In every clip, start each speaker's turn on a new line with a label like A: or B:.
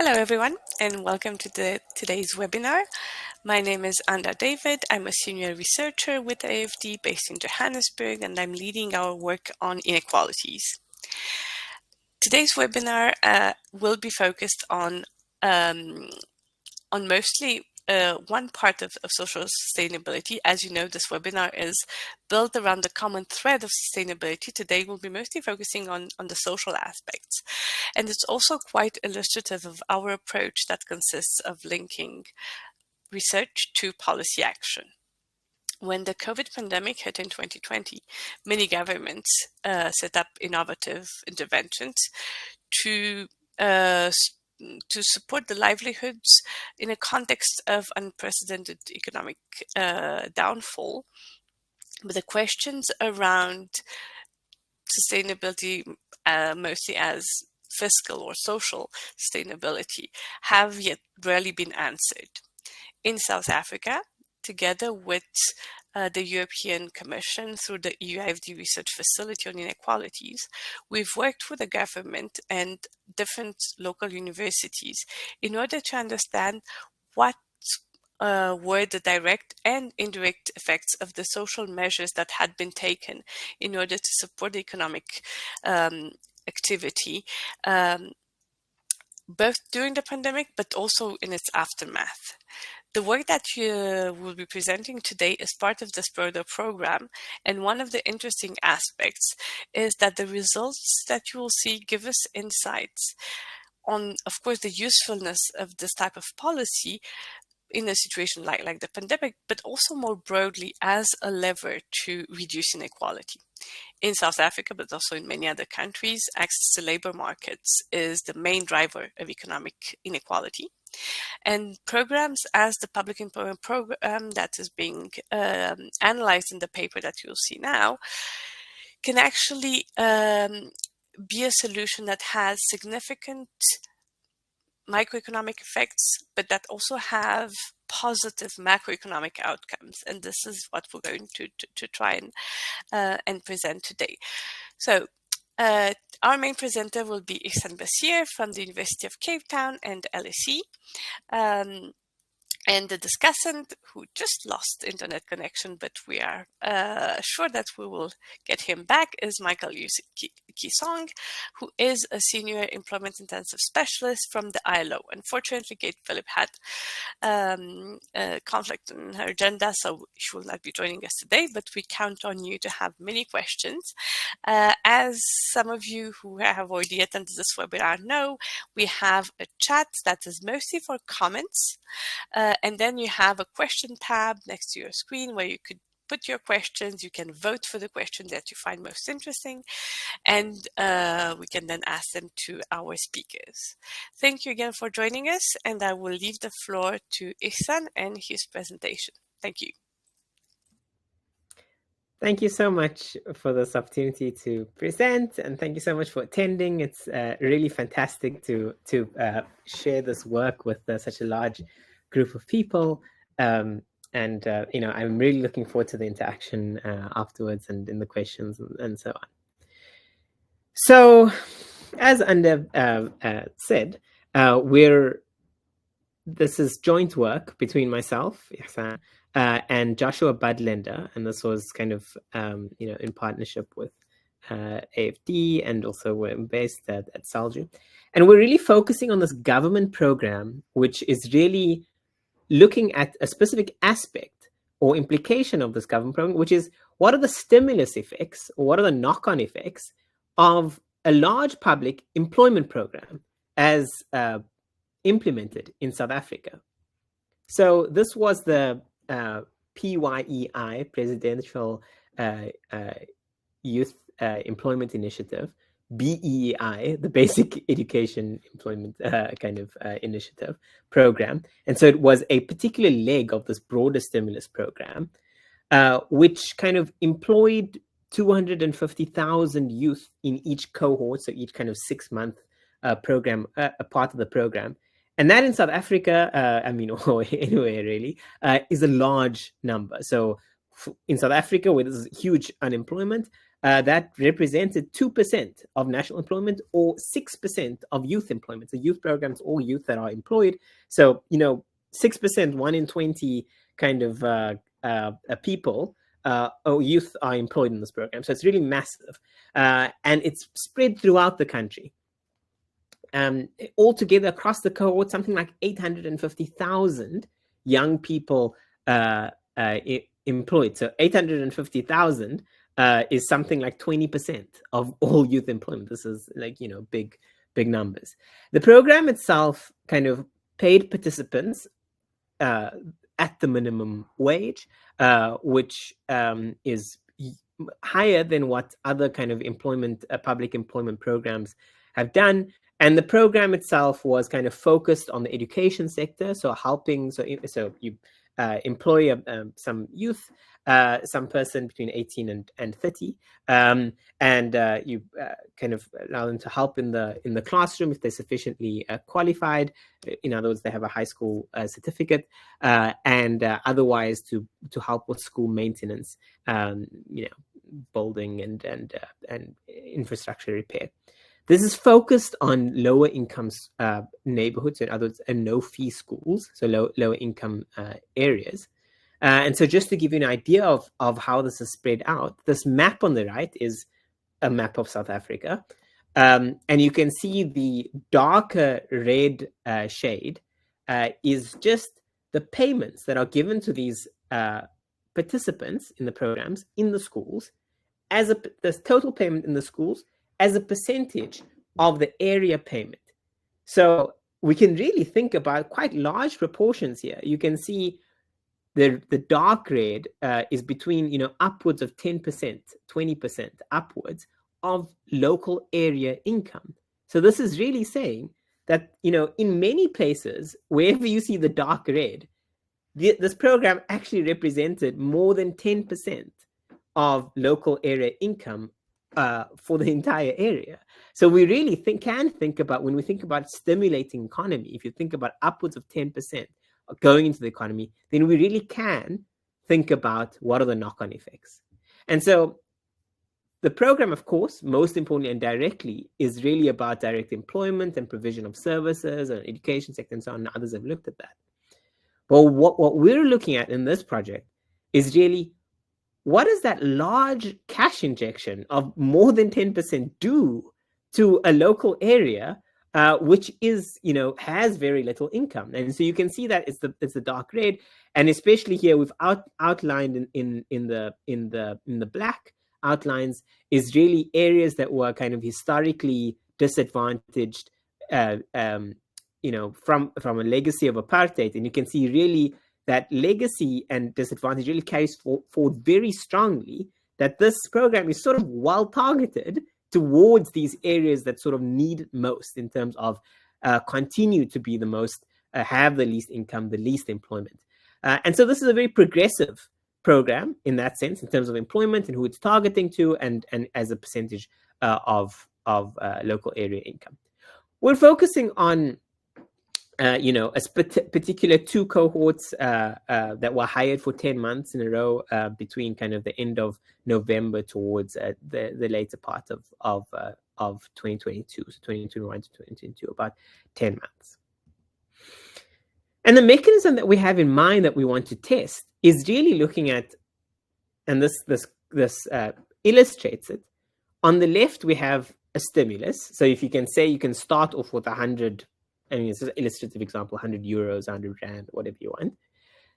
A: Hello everyone and welcome to today's webinar. My name is Anda David. I'm a senior researcher with AFD based in Johannesburg and I'm leading our work on inequalities. Today's webinar will be focused on mostly one part of social sustainability. As you know, this webinar is built around the common thread of sustainability. Today we'll be mostly focusing on the social aspects. And it's also quite illustrative of our approach that consists of linking research to policy action. When the COVID pandemic hit in 2020, many governments set up innovative interventions to support the livelihoods in a context of unprecedented economic downfall. But the questions around sustainability, mostly as fiscal or social sustainability, have yet rarely been answered. In South Africa, together with the European Commission through the EU-AFD Research Facility on Inequalities, we've worked with the government and different local universities in order to understand what were the direct and indirect effects of the social measures that had been taken in order to support the economic activity, both during the pandemic but also in its aftermath. The work that you will be presenting today is part of this broader program, and one of the interesting aspects is that the results that you will see give us insights on, of course, the usefulness of this type of policy in a situation like the pandemic, but also more broadly as a lever to reduce inequality. In South Africa, but also in many other countries, access to labor markets is the main driver of economic inequality. And programs as the public employment program that is being analyzed in the paper that you'll see now can actually be a solution that has significant microeconomic effects, but that also have positive macroeconomic outcomes. And this is what we're going to try and present today. So our main presenter will be Ihsaan BASSIER from the University of Cape Town and LSE. And the discussant, who just lost internet connection, but we are sure that we will get him back, is Maikel LIEUW-KIE-SONG, who is a senior employment intensive specialist from the ILO. Unfortunately, Kate Phillip had a conflict in her agenda, so she will not be joining us today, but we count on you to have many questions. As some of you who have already attended this webinar know, we have a chat that is mostly for comments. And then you have a question tab next to your screen where you could put your questions. You can vote for the questions that you find most interesting, and we can then ask them to our speakers. Thank you again for joining us, and I will leave the floor to Ihsaan and his presentation. Thank you.
B: Thank you so much for this opportunity to present, and thank you so much for attending. It's really fantastic to share this work with such a large group of people, and I'm really looking forward to the interaction afterwards and in the questions and so on. So, as Anda said, this is joint work between myself, Ihsaan, and Joshua Budlender, and this was kind of in partnership with AFD, and also we're based at SALDRU, and we're really focusing on this government program, which is really looking at a specific aspect or implication of this government program, which is what are the stimulus effects or what are the knock-on effects of a large public employment program as implemented in South Africa. So this was the PYEI, Presidential Youth Employment Initiative, BEI, the Basic Education Employment Initiative program. And so it was a particular leg of this broader stimulus program, which kind of employed 250,000 youth in each cohort, so each kind of 6-month program, a part of the program. And that in South Africa, or anywhere really, is a large number. So in South Africa, where there's huge unemployment, that represented 2% of national employment or 6% of youth employment. So youth programs, all youth that are employed. So, 6%, 1 in 20 kind of people or youth are employed in this program. So it's really massive. And it's spread throughout the country. Altogether across the cohort, something like 850,000 young people employed. So 850,000 is something like 20% of all youth employment. This is like, big numbers. The program itself kind of paid participants at the minimum wage, which is higher than what other kind of public employment programs have done. And the program itself was kind of focused on the education sector, so helping. So you employ some youth, some person between 18 and 30, and you kind of allow them to help in the classroom if they're sufficiently qualified. In other words, they have a high school certificate, and otherwise to help with school maintenance, building and infrastructure repair. This is focused on lower income neighborhoods, in other words, and no-fee schools, so lower income areas. And so just to give you an idea of how this is spread out, this map on the right is a map of South Africa. And you can see the darker red shade is just the payments that are given to these participants in the programs in the schools, as the total payment in the schools as a percentage of the area payment. So we can really think about quite large proportions here. You can see the dark red is between upwards of 10%, 20% upwards of local area income. So this is really saying that in many places, wherever you see the dark red, this program actually represented more than 10% of local area income for the entire area. So we really can think about, when we think about stimulating economy, if you think about upwards of 10% going into the economy, then we really can think about what are the knock-on effects. And so the program, of course, most importantly and directly, is really about direct employment and provision of services and education sector and so on. Others have looked at that. Well, what we're looking at in this project is really, what does that large cash injection of more than 10% do to a local area, which is, has very little income? And so you can see that it's the dark red, and especially here we've outlined in the black outlines is really areas that were kind of historically disadvantaged, from a legacy of apartheid, and you can see really that legacy and disadvantage really carries forward very strongly, that this program is sort of well targeted towards these areas that sort of need it most in terms of continue to be the most, have the least income, the least employment. And so this is a very progressive program in that sense, in terms of employment and who it's targeting to, and as a percentage of local area income. We're focusing on a particular 2 cohorts that were hired for 10 months in a row between kind of the end of November towards the later part of 2022, so 2021 to 2022, about 10 months. And the mechanism that we have in mind that we want to test is really looking at, and this illustrates it. On the left, we have a stimulus. So if you can say, you can start off with 100, it's an illustrative example, 100 euros, 100 rand, whatever you want.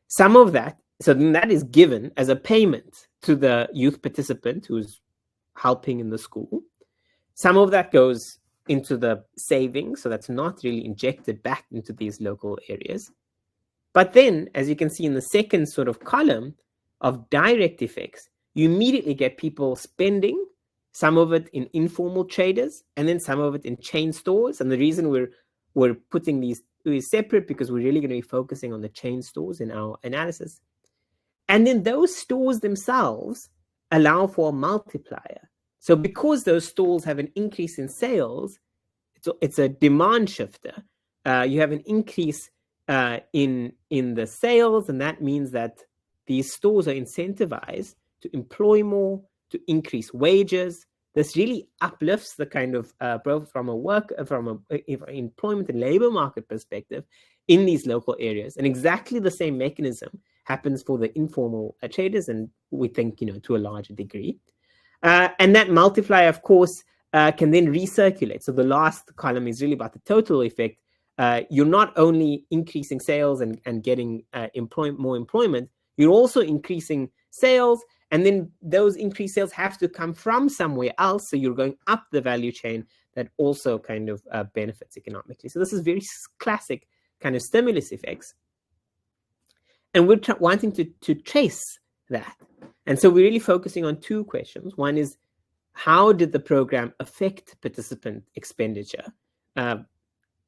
B: Some of that, so then that is given as a payment to the youth participant who's helping in the school. Some of that goes into the savings, so that's not really injected back into these local areas. But then, as you can see in the second sort of column of direct effects, you immediately get people spending, some of it in informal traders, and then some of it in chain stores. And the reason we're putting these separate, because we're really going to be focusing on the chain stores in our analysis. And then those stores themselves allow for a multiplier. So because those stores have an increase in sales, it's a demand shifter. You have an increase in the sales, and that means that these stores are incentivized to employ more, to increase wages. This really uplifts the kind of both from an employment and labor market perspective in these local areas. And exactly the same mechanism happens for the informal traders, and we think, to a larger degree. And that multiplier, of course, can then recirculate. So the last column is really about the total effect. You're not only increasing sales and getting more employment, you're also increasing sales, and then those increased sales have to come from somewhere else. So you're going up the value chain that also kind of benefits economically. So this is very classic kind of stimulus effects. And we're wanting to trace that. And so we're really focusing on two questions. One is, how did the program affect participant expenditure?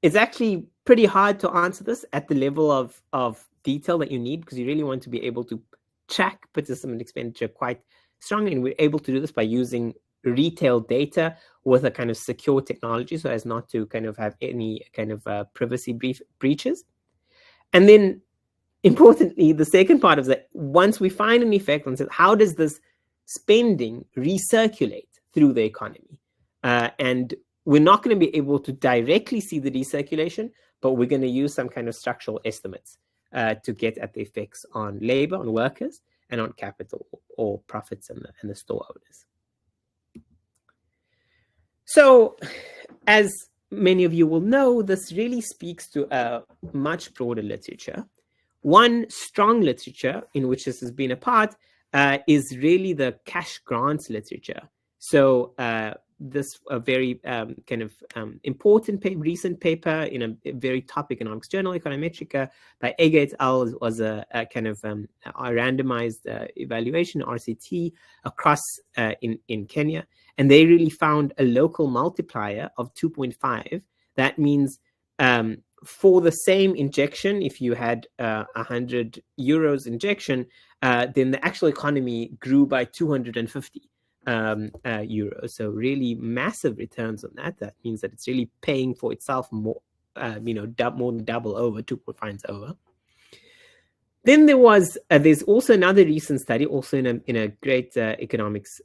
B: It's actually pretty hard to answer this at the level of detail that you need, because you really want to be able to track participant expenditure quite strongly. And we're able to do this by using retail data with a kind of secure technology so as not to kind of have any kind of privacy breaches. And then importantly, the second part is that once we find an effect, how does this spending recirculate through the economy? And we're not going to be able to directly see the recirculation, but we're going to use some kind of structural estimates to get at the effects on labor, on workers, and on capital or profits and the store owners. So, as many of you will know, this really speaks to a much broader literature. One strong literature in which this has been a part is really the cash grants literature. So this a very kind of important recent paper in a very top economics journal, Econometrica, by Agence et al. Was a kind of a randomized evaluation, RCT, across in Kenya. And they really found a local multiplier of 2.5. That means for the same injection, if you had 100 euros injection, then the actual economy grew by 250 euros. So really massive returns on that. That means that it's really paying for itself more, more than double over, 2.5 over. Then there's also another recent study, also in a great economics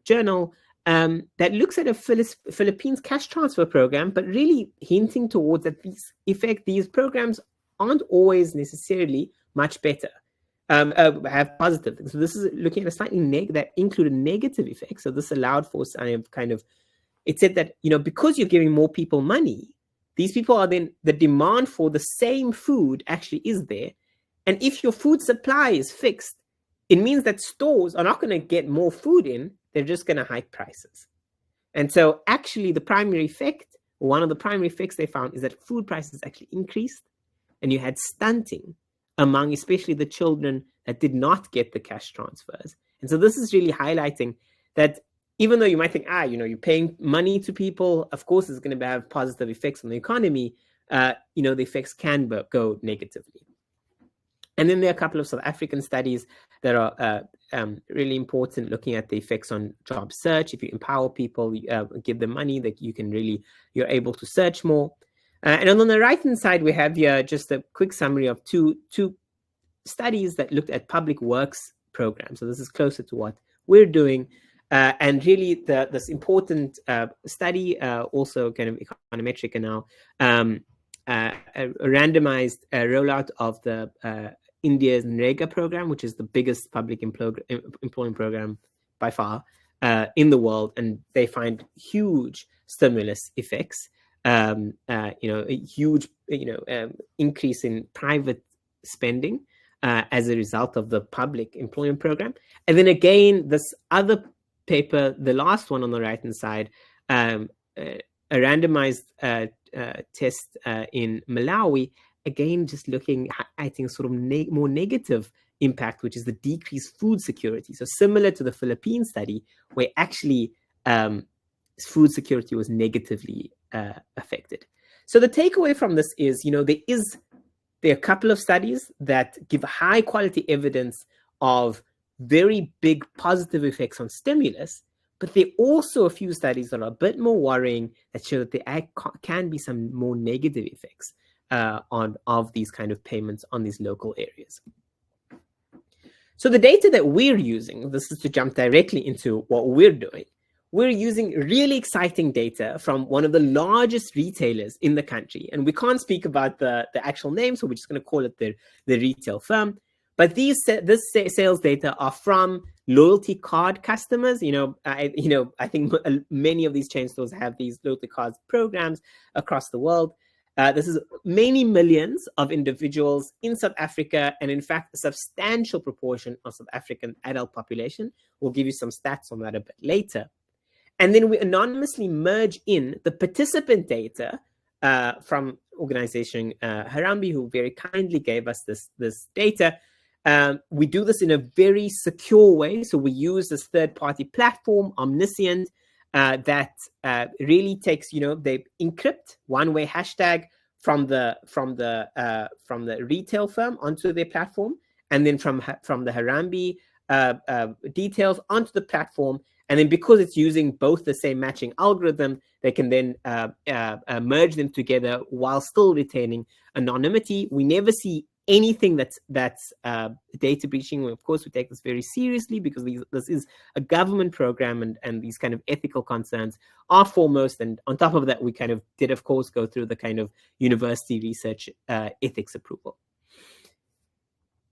B: journal, that looks at a Philippines cash transfer program, but really hinting towards that these programs aren't always necessarily much better, have positive things. So this is looking at a slightly that included negative effects. So this allowed for it said that, because you're giving more people money, these people are then, the demand for the same food actually is there. And if your food supply is fixed, it means that stores are not going to get more food in, they're just going to hike prices. And so actually the primary effect, or one of the primary effects they found, is that food prices actually increased, and you had stunting among especially the children that did not get the cash transfers. And so this is really highlighting that even though you might think, you're paying money to people, of course it's going to have positive effects on the economy, the effects can go negatively. And then there are a couple of South African studies that are really important, looking at the effects on job search. If you empower people, give them money, that you're able to search more. And on the right-hand side, we have here just a quick summary of two studies that looked at public works programs. So this is closer to what we're doing. And really this important study, also kind of Econometrica now, a randomized rollout of the India's NREGA program, which is the biggest public employment program by far in the world, and they find huge stimulus effects. A huge increase in private spending as a result of the public employment program. And then again, this other paper, the last one on the right hand side, a randomized test in Malawi, again, just looking, I think, sort of more negative impact, which is the decreased food security. So similar to the Philippines study, where actually food security was negatively affected. So the takeaway from this is, there are a couple of studies that give high quality evidence of very big positive effects on stimulus, but there are also a few studies that are a bit more worrying that show that there can be some more negative effects of these kind of payments on these local areas. So the data that we're using, this is to jump directly into what we're doing. We're using really exciting data from one of the largest retailers in the country. And we can't speak about the actual name, so we're just going to call it the retail firm. But this sales data are from loyalty card customers. I think many of these chain stores have these loyalty cards programs across the world. This is many millions of individuals in South Africa, and in fact, a substantial proportion of South African adult population. We'll give you some stats on that a bit later. And then we anonymously merge in the participant data from organization Harambee, who very kindly gave us this data. We do this in a very secure way. So we use this third-party platform, Omniscient, that really takes, they encrypt one-way hashtag from the retail firm onto their platform, and then from the Harambee details onto the platform. And then because it's using both the same matching algorithm, they can then merge them together while still retaining anonymity. We never see anything that's data breaching. Of course, we take this very seriously because this is a government program, and these kind of ethical concerns are foremost. And on top of that, we kind of did, of course, go through the kind of university research ethics approval.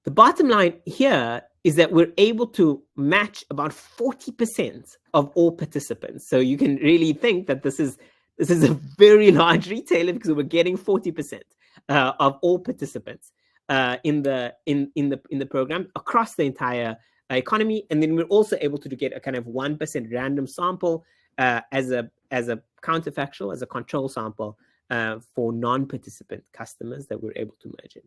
B: The bottom line here is that we're able to match about 40% of all participants. So you can really think that this is a very large retailer, because we're getting 40% of all participants in the program across the entire economy. And then we're also able to get a kind of 1% random sample as a counterfactual, as a control sample for non-participant customers that we're able to merge in.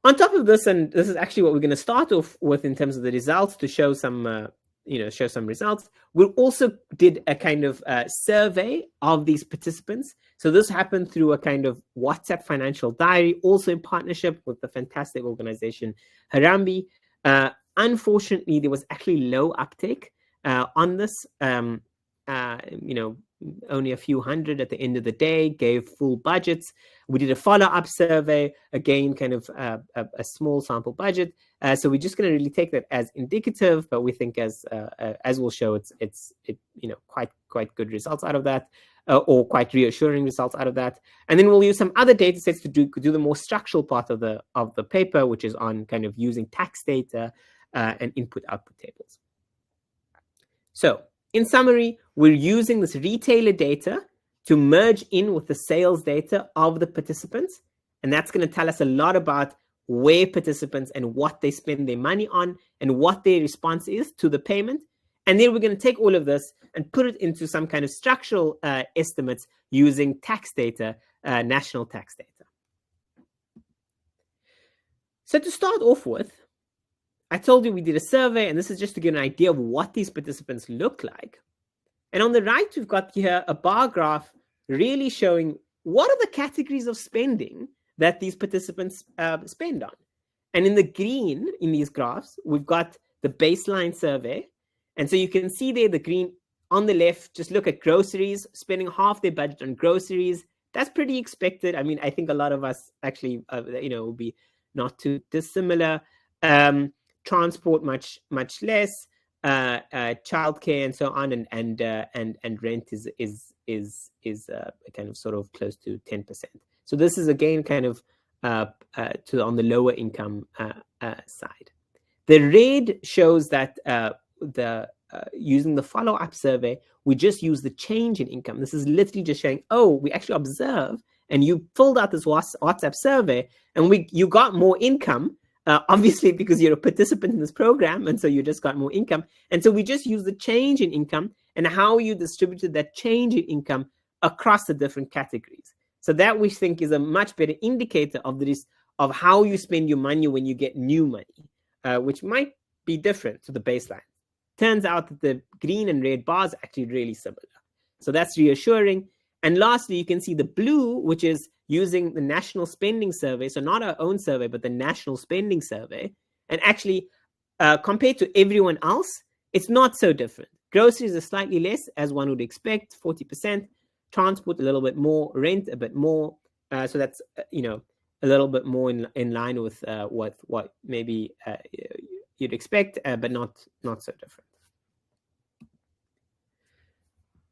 B: On top of this, and this is actually what we're going to start off with in terms of the results, to show some results, we also did a kind of survey of these participants. So this happened through a kind of WhatsApp financial diary, also in partnership with the fantastic organization Harambee. Unfortunately, there was actually low uptake on this. Only a few hundred at the end of the day gave full budgets. We did a follow-up survey, again, kind of a small sample budget. So we're just going to really take that as indicative, but we think as we'll show, it's quite good results out of that, or quite reassuring results out of that. And then we'll use some other data sets to do the more structural part of the paper, which is on kind of using tax data and input-output tables. So in summary, we're using this retailer data to merge in with the sales data of the participants. And that's going to tell us a lot about where participants and what they spend their money on and what their response is to the payment. And then we're going to take all of this and put it into some kind of structural estimates using tax data, national tax data. So to start off with, I told you we did a survey, and this is just to get an idea of what these participants look like. And on the right, we've got here a bar graph really showing what are the categories of spending that these participants spend on. And in the green, in these graphs, we've got the baseline survey. And so you can see there, the green on the left, just look at groceries, spending half their budget on groceries. That's pretty expected. I mean, I think a lot of us actually, will be not too dissimilar. Transport much less, childcare and so on, and rent is kind of sort of close to 10%. So this is again kind of on the lower income side. The red shows that using the follow-up survey, we just use the change in income. This is literally just showing, oh, we actually observe, and you filled out this WhatsApp survey, and you got more income. Obviously, because you're a participant in this program, and so you just got more income. And so we just use the change in income and how you distributed that change in income across the different categories. So that we think is a much better indicator of how you spend your money when you get new money, which might be different to the baseline. Turns out that the green and red bars are actually really similar. So that's reassuring. And lastly, you can see the blue, which is using the national spending survey. So not our own survey, but the national spending survey. And actually, compared to everyone else, it's not so different. Groceries are slightly less, as one would expect, 40%. Transport a little bit more, rent a bit more. So that's, a little bit more in line with what maybe you'd expect, but not so different.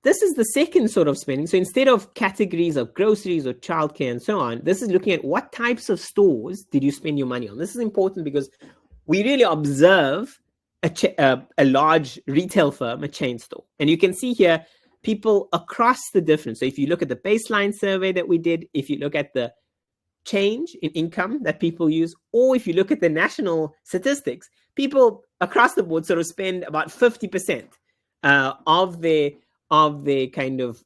B: This is the second sort of spending. So instead of categories of groceries or childcare and so on, this is looking at what types of stores did you spend your money on. This is important because we really observe a large retail firm, a chain store. And you can see here people across the difference. So if you look at the baseline survey that we did, if you look at the change in income that people use, or if you look at the national statistics, people across the board sort of spend about 50% of their kind of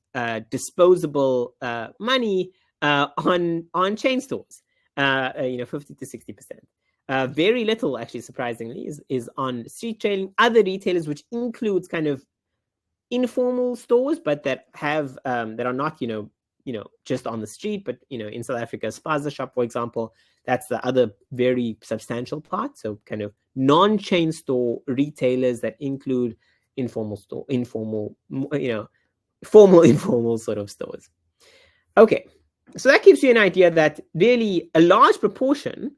B: disposable money on chain stores, 50 to 60%. Very little, actually, surprisingly, is on street trading. Other retailers, which includes kind of informal stores, but that have that are not, just on the street, but in South Africa, Spaza Shop, for example, that's the other very substantial part. So kind of non-chain store retailers that include formal, informal sort of stores. Okay, so that gives you an idea that really a large proportion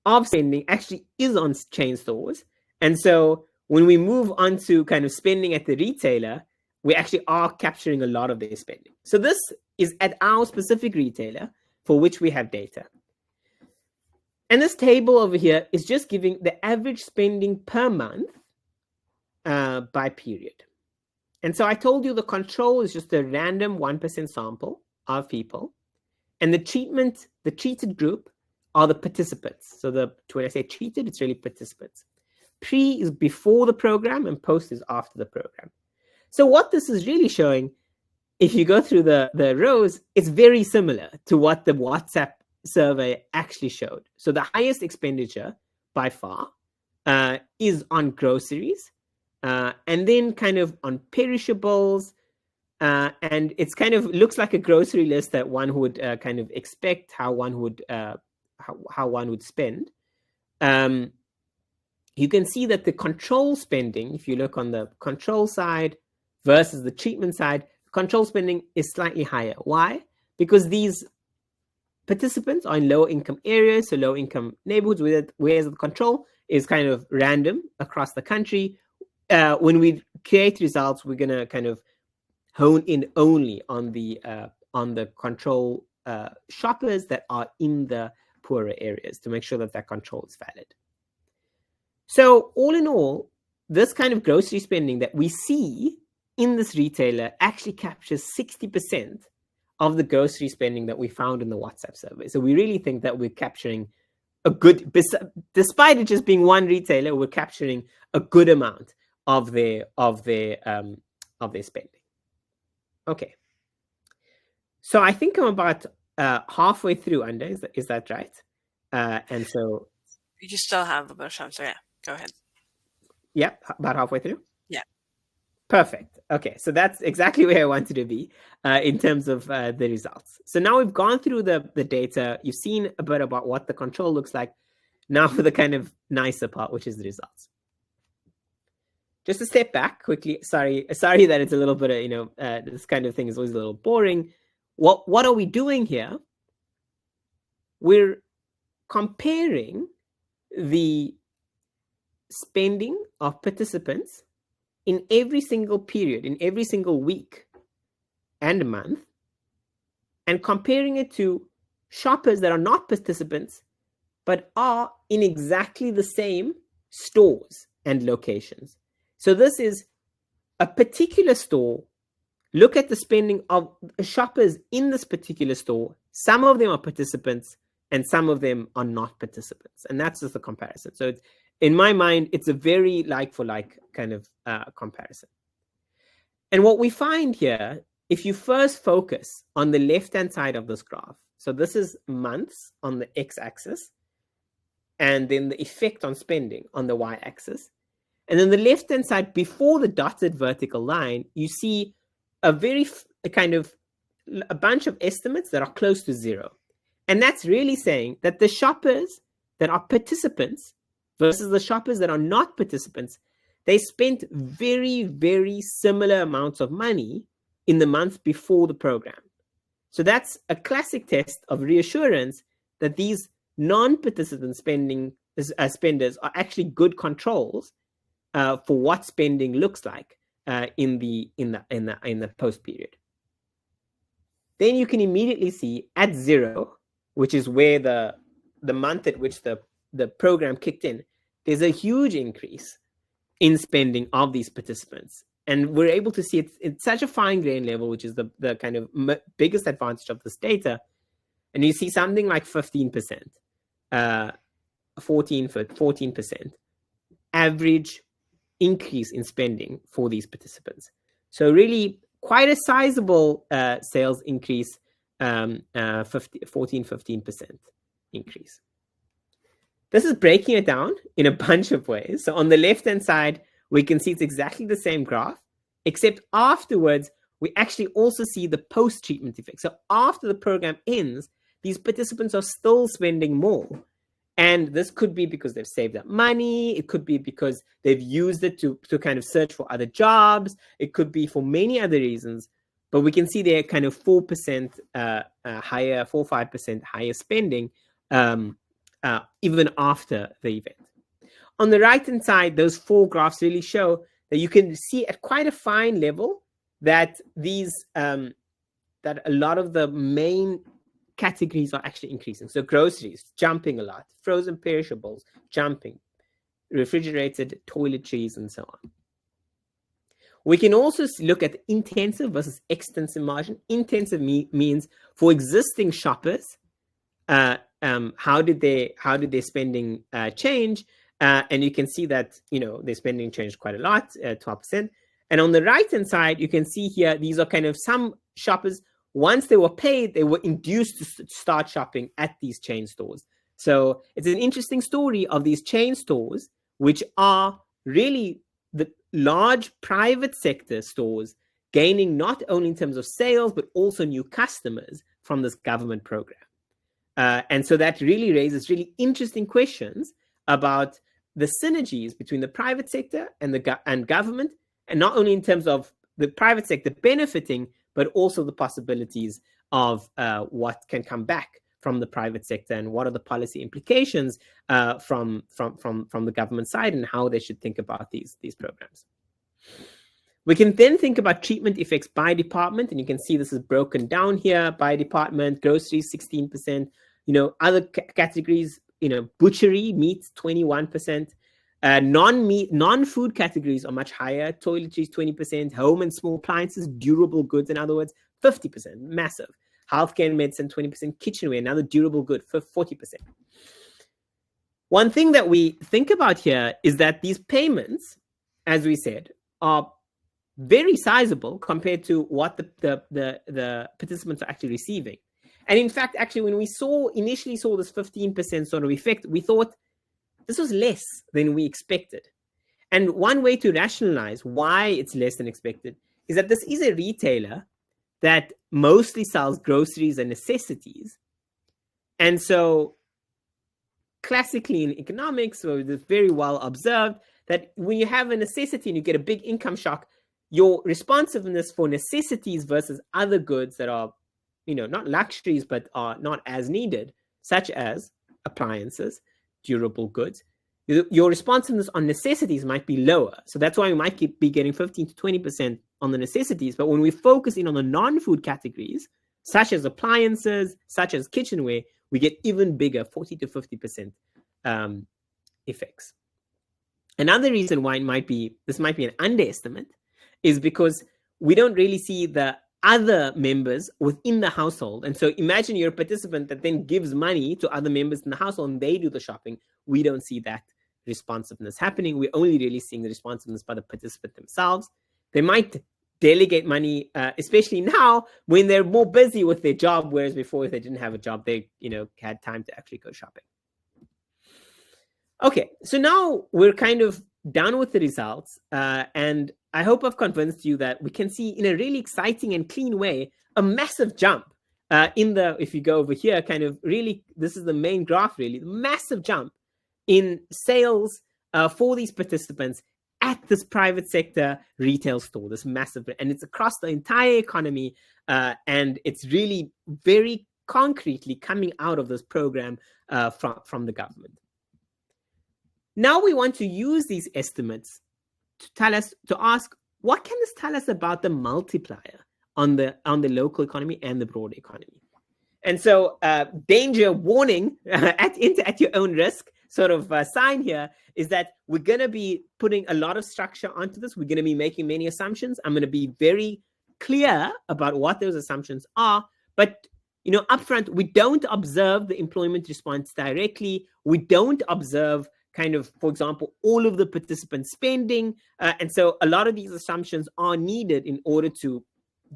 B: of spending actually is on chain stores. And so when we move on to kind of spending at the retailer, we actually are capturing a lot of their spending. So this is at our specific retailer for which we have data. And this table over here is just giving the average spending per month by period. And so I told you the control is just a random 1% sample of people. And the treated group are the participants. So when I say treated, it's really participants. Pre is before the program and post is after the program. So what this is really showing, if you go through the rows, it's very similar to what the WhatsApp survey actually showed. So the highest expenditure by far is on groceries, and then kind of on perishables, and it's kind of looks like a grocery list that one would kind of expect how one would spend. You can see that the control spending, if you look on the control side versus the treatment side, control spending is slightly higher. Why? Because these participants are in lower income areas, so low income neighborhoods, whereas the control is kind of random across the country. When we create results, we're going to kind of hone in only on the control shoppers that are in the poorer areas to make sure that that control is valid. So all in all, this kind of grocery spending that we see in this retailer actually captures 60% of the grocery spending that we found in the WhatsApp survey. So we really think that we're capturing a good, despite it just being one retailer, we're capturing a good amount of their spending. Okay. So I think I'm about halfway through, Anda. Is that right? And so
A: you still have a bit of time, so yeah, go ahead.
B: Yeah, about halfway through.
A: Yeah.
B: Perfect. Okay, so that's exactly where I wanted to be in terms of the results. So now we've gone through the data. You've seen a bit about what the control looks like. Now for the kind of nicer part, which is the results. Just to step back quickly. Sorry that it's a little bit of, this kind of thing is always a little boring. What are we doing here? We're comparing the spending of participants in every single period, in every single week and month, and comparing it to shoppers that are not participants, but are in exactly the same stores and locations. So this is a particular store. Look at the spending of shoppers in this particular store. Some of them are participants and some of them are not participants. And that's just the comparison. So it's, in my mind, it's a very like-for-like kind of comparison. And what we find here, if you first focus on the left-hand side of this graph, so this is months on the x-axis, and then the effect on spending on the y-axis. And then the left-hand side, before the dotted vertical line, you see a bunch of estimates that are close to zero. And that's really saying that the shoppers that are participants versus the shoppers that are not participants, they spent very, very similar amounts of money in the month before the program. So that's a classic test of reassurance that these non-participant spenders are actually good controls for what spending looks like in the post period. Then you can immediately see at 0, which is where the month at which the program kicked in, there's a huge increase in spending of these participants. And we're able to see it's such a fine-grained level, which is the kind of biggest advantage of this data. And you see something like 15%, 14% average increase in spending for these participants. So really quite a sizable sales increase, 15% increase. This is breaking it down in a bunch of ways. So on the left-hand side, we can see it's exactly the same graph, except afterwards, we actually also see the post-treatment effect. So after the program ends, these participants are still spending more. And this could be because they've saved up money. It could be because they've used it to kind of search for other jobs. It could be for many other reasons. But we can see they're kind of 4% higher, 4-5% higher spending even after the event. On the right-hand side, those 4 graphs really show that you can see at quite a fine level that that a lot of the main categories are actually increasing. So groceries, jumping a lot, frozen perishables, jumping, refrigerated toiletries, and so on. We can also look at intensive versus extensive margin. Intensive means for existing shoppers, how did their spending change? And you can see that their spending changed quite a lot, 12%. And on the right-hand side, you can see here, these are kind of some shoppers. Once they were paid, they were induced to start shopping at these chain stores. So it's an interesting story of these chain stores, which are really the large private sector stores gaining not only in terms of sales, but also new customers from this government program. And so that really raises really interesting questions about the synergies between the private sector and government, and not only in terms of the private sector benefiting, but also the possibilities of what can come back from the private sector and what are the policy implications from the government side and how they should think about these programs. We can then think about treatment effects by department, and you can see this is broken down here by department. Groceries 16%, other categories, butchery, meats 21%. Non-food categories are much higher. Toiletries 20%, home and small appliances, durable goods, in other words, 50%, massive. Healthcare and medicine 20%, kitchenware, another durable good for 40%. One thing that we think about here is that these payments, as we said, are very sizable compared to what the participants are actually receiving. And in fact, actually, when we initially saw this 15% sort of effect, we thought this was less than we expected. And one way to rationalize why it's less than expected is that this is a retailer that mostly sells groceries and necessities. And so classically in economics, so it's very well observed that when you have a necessity and you get a big income shock, your responsiveness for necessities versus other goods that are, not luxuries, but are not as needed, such as appliances, durable goods, your responsiveness on necessities might be lower. So that's why we might be getting 15 to 20% on the necessities. But when we focus in on the non-food categories, such as appliances, such as kitchenware, we get even bigger, 40 to 50% effects. Another reason why this might be an underestimate is because we don't really see the other members within the household. And so imagine you're a participant that then gives money to other members in the household and they do the shopping. We don't see that responsiveness happening. We're only really seeing the responsiveness by the participant themselves. They might delegate money, especially now when they're more busy with their job, whereas before if they didn't have a job, they had time to actually go shopping. Okay, so now we're kind of done with the results, and I hope I've convinced you that we can see in a really exciting and clean way a massive jump if you go over here, kind of really, this is the main graph really, the massive jump in sales for these participants at this private sector retail store, this massive, and it's across the entire economy, and it's really very concretely coming out of this program from the government. Now we want to use these estimates to ask, what can this tell us about the multiplier on the local economy and the broader economy? And so danger warning at your own risk sort of sign here is that we're going to be putting a lot of structure onto this. We're going to be making many assumptions. I'm going to be very clear about what those assumptions are. But upfront, we don't observe the employment response directly. We don't observe kind of, for example, all of the participant spending. And so a lot of these assumptions are needed in order to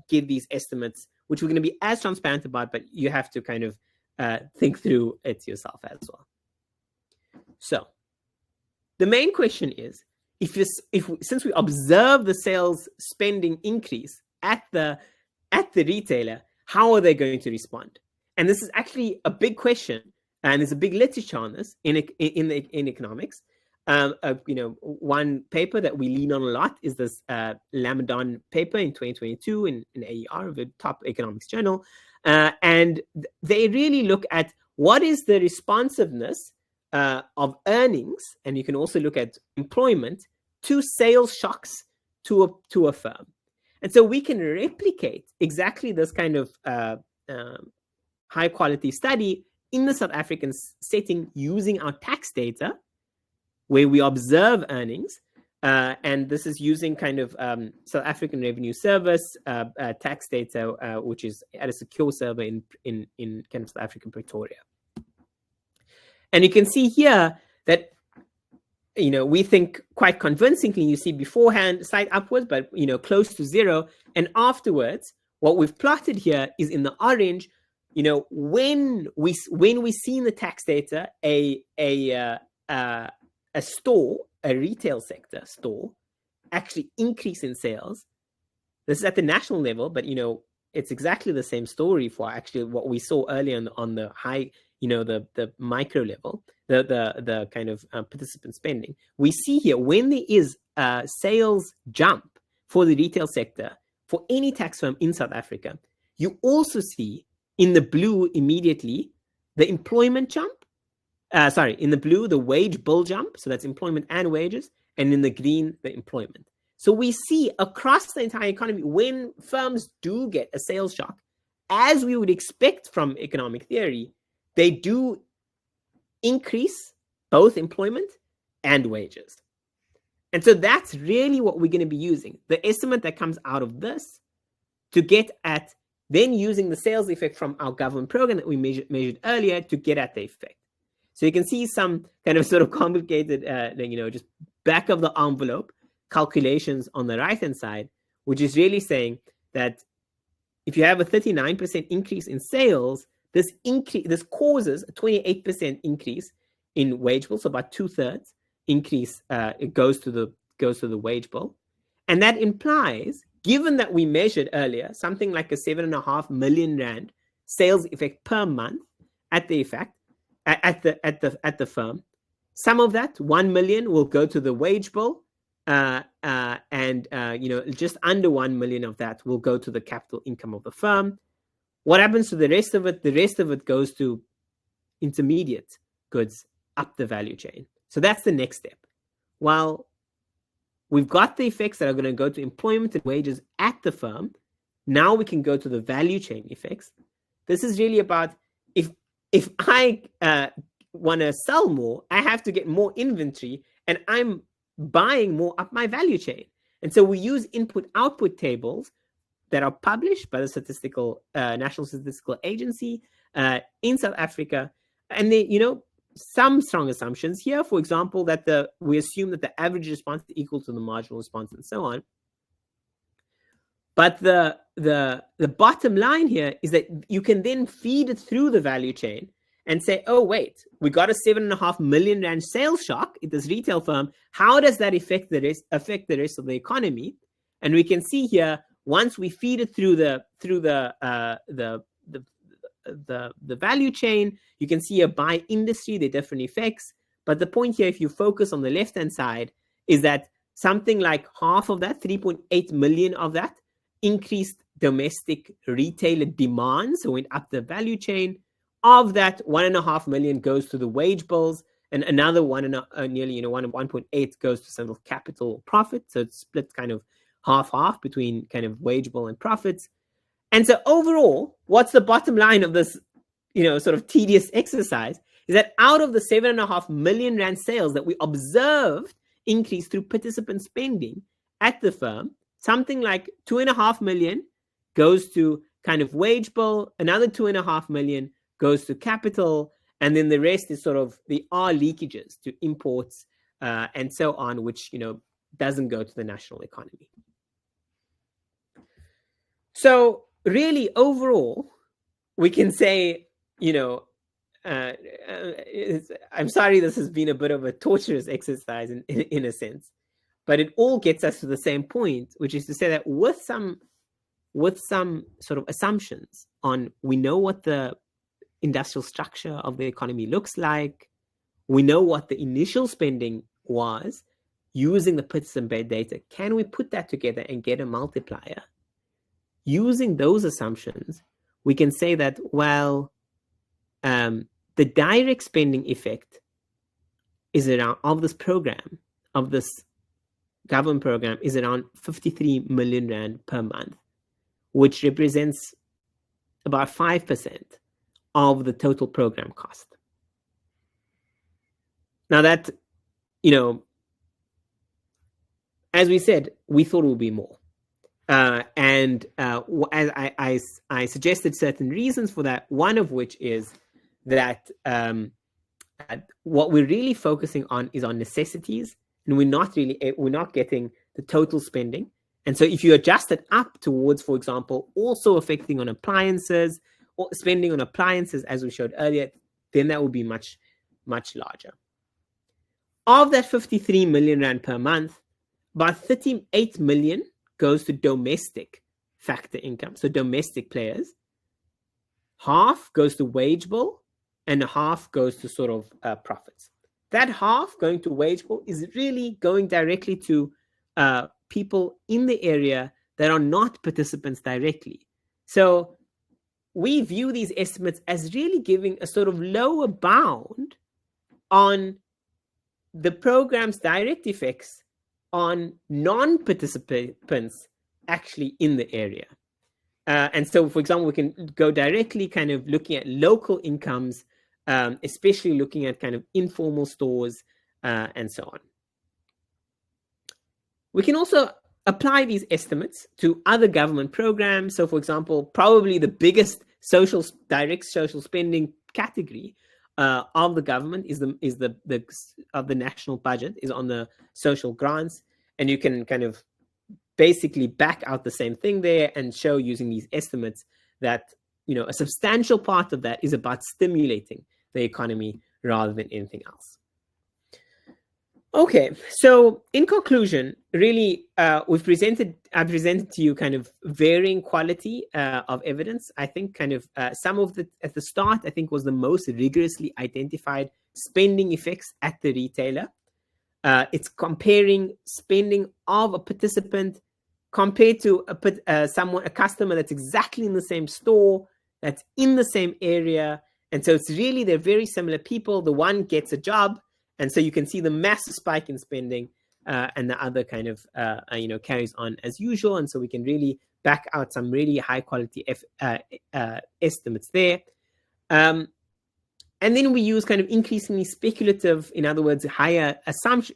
B: give these estimates, which we're going to be as transparent about, but you have to kind of think through it yourself as well. So the main question is, since we observe the sales spending increase at the retailer, how are they going to respond? And this is actually a big question, and there's a big literature on this in economics. One paper that we lean on a lot is this Lamadon paper in 2022 in AER, the top economics journal. And they really look at what is the responsiveness of earnings, and you can also look at employment, to sales shocks to a firm. And so we can replicate exactly this kind of high quality study in the South African setting using our tax data, where we observe earnings. And this is using kind of South African Revenue Service tax data, which is at a secure server in kind of South African Pretoria. And you can see here that, we think quite convincingly, you see beforehand slight upwards, but, close to zero. And afterwards, what we've plotted here is in the orange, when we see in the tax data a store, a retail sector store, actually increase in sales. This is at the national level, but it's exactly the same story for actually what we saw earlier on the high, the micro level, the kind of participant spending. We see here when there is a sales jump for the retail sector for any tax firm in South Africa, you also see in the blue immediately the employment jump. In the blue, the wage bill jump. So that's employment and wages. And in the green, the employment. So we see across the entire economy, when firms do get a sales shock, as we would expect from economic theory, they do increase both employment and wages. And so that's really what we're going to be using. The estimate that comes out of this to get at then using the sales effect from our government program that we measured earlier to get at the effect. So you can see some kind of sort of complicated, just back of the envelope calculations on the right-hand side, which is really saying that if you have a 39% increase in sales, this causes a 28% increase in wage bill, so about 2/3 increase. It goes to the wage bill, and that implies, given that we measured earlier something like a 7.5 million rand sales effect per month at the effect. At the firm, some of that 1 million will go to the wage bill, and just under 1 million of that will go to the capital income of the firm. What happens to the rest of it? The rest of it goes to intermediate goods up the value chain. So that's the next step. While we've got the effects that are going to go to employment and wages at the firm, now we can go to the value chain effects. This is really about if I want to sell more, I have to get more inventory, and I'm buying more up my value chain. And so we use input-output tables that are published by the National Statistical Agency in South Africa. And they, some strong assumptions here, for example, that we assume that the average response is equal to the marginal response and so on. But the bottom line here is that you can then feed it through the value chain and say, oh, wait, we got a 7.5 million rand sales shock at this retail firm. How does that affect the rest of the economy? And we can see here, once we feed it through the value chain, you can see by industry the different effects. But the point here, if you focus on the left-hand side, is that something like half of that, 3.8 million of that, increased domestic retailer demand, so went up the value chain. Of that, 1.5 million goes to the wage bills, and another nearly 1.8 goes to some of capital profit. So it's split kind of half between kind of wage bill and profits. And so overall, what's the bottom line of this, sort of tedious exercise, is that out of the 7.5 million rand sales that we observed increase through participant spending at the firm, something like 2.5 million goes to kind of wage bill, another 2.5 million goes to capital, and then the rest is sort of there are leakages to imports and so on, which doesn't go to the national economy. So really, overall, we can say, I'm sorry this has been a bit of a torturous exercise in a sense, but it all gets us to the same point, which is to say that with some sort of assumptions on, we know what the industrial structure of the economy looks like, we know what the initial spending was using the participant data. Can we put that together and get a multiplier? Using those assumptions, we can say that, well, the direct spending effect is around, of this program, of this government program, is around 53 million rand per month, which represents about 5% of the total program cost. Now that, as we said, we thought it would be more. As I suggested certain reasons for that, one of which is that what we're really focusing on is on necessities, and we're not getting the total spending. And so if you adjust it up towards, for example, also affecting on appliances or spending on appliances, as we showed earlier, then that would be much, much larger. Of that 53 million rand per month, about 38 million goes to domestic factor income, so domestic players. Half goes to wage bill, and half goes to sort of profits. That half going to wage bill is really going directly to people in the area that are not participants directly. So we view these estimates as really giving a sort of lower bound on the program's direct effects on non-participants actually in the area. And so, for example, we can go directly kind of looking at local incomes, especially looking at kind of informal stores and so on. We can also apply these estimates to other government programs. So, for example, probably the biggest direct social spending category of the government is of the national budget is on the social grants, and you can kind of basically back out the same thing there and show using these estimates that a substantial part of that is about stimulating the economy rather than anything else. Okay, so in conclusion, really, I presented to you kind of varying quality of evidence. I think kind of some of the, at the start, I think was the most rigorously identified spending effects at the retailer. It's comparing spending of a participant compared to a customer that's exactly in the same store, that's in the same area. And so it's really, they're very similar people. The one gets a job, and so you can see the massive spike in spending, and the other kind of, carries on as usual. And so we can really back out some really high quality estimates there. And then we use kind of increasingly speculative, in other words,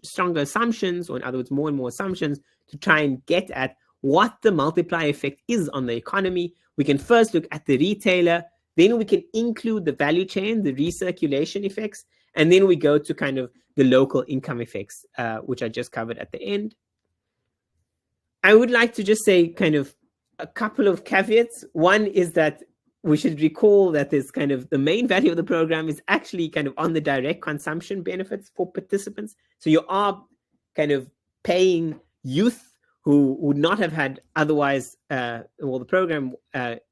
B: stronger assumptions, or in other words, more and more assumptions to try and get at what the multiplier effect is on the economy. We can first look at the retailer, then we can include the value chain, the recirculation effects, and then we go to kind of the local income effects, which I just covered at the end. I would like to just say kind of a couple of caveats. One is that we should recall that there's kind of the main value of the program is actually kind of on the direct consumption benefits for participants. So you are kind of paying youth who would not have had otherwise, the program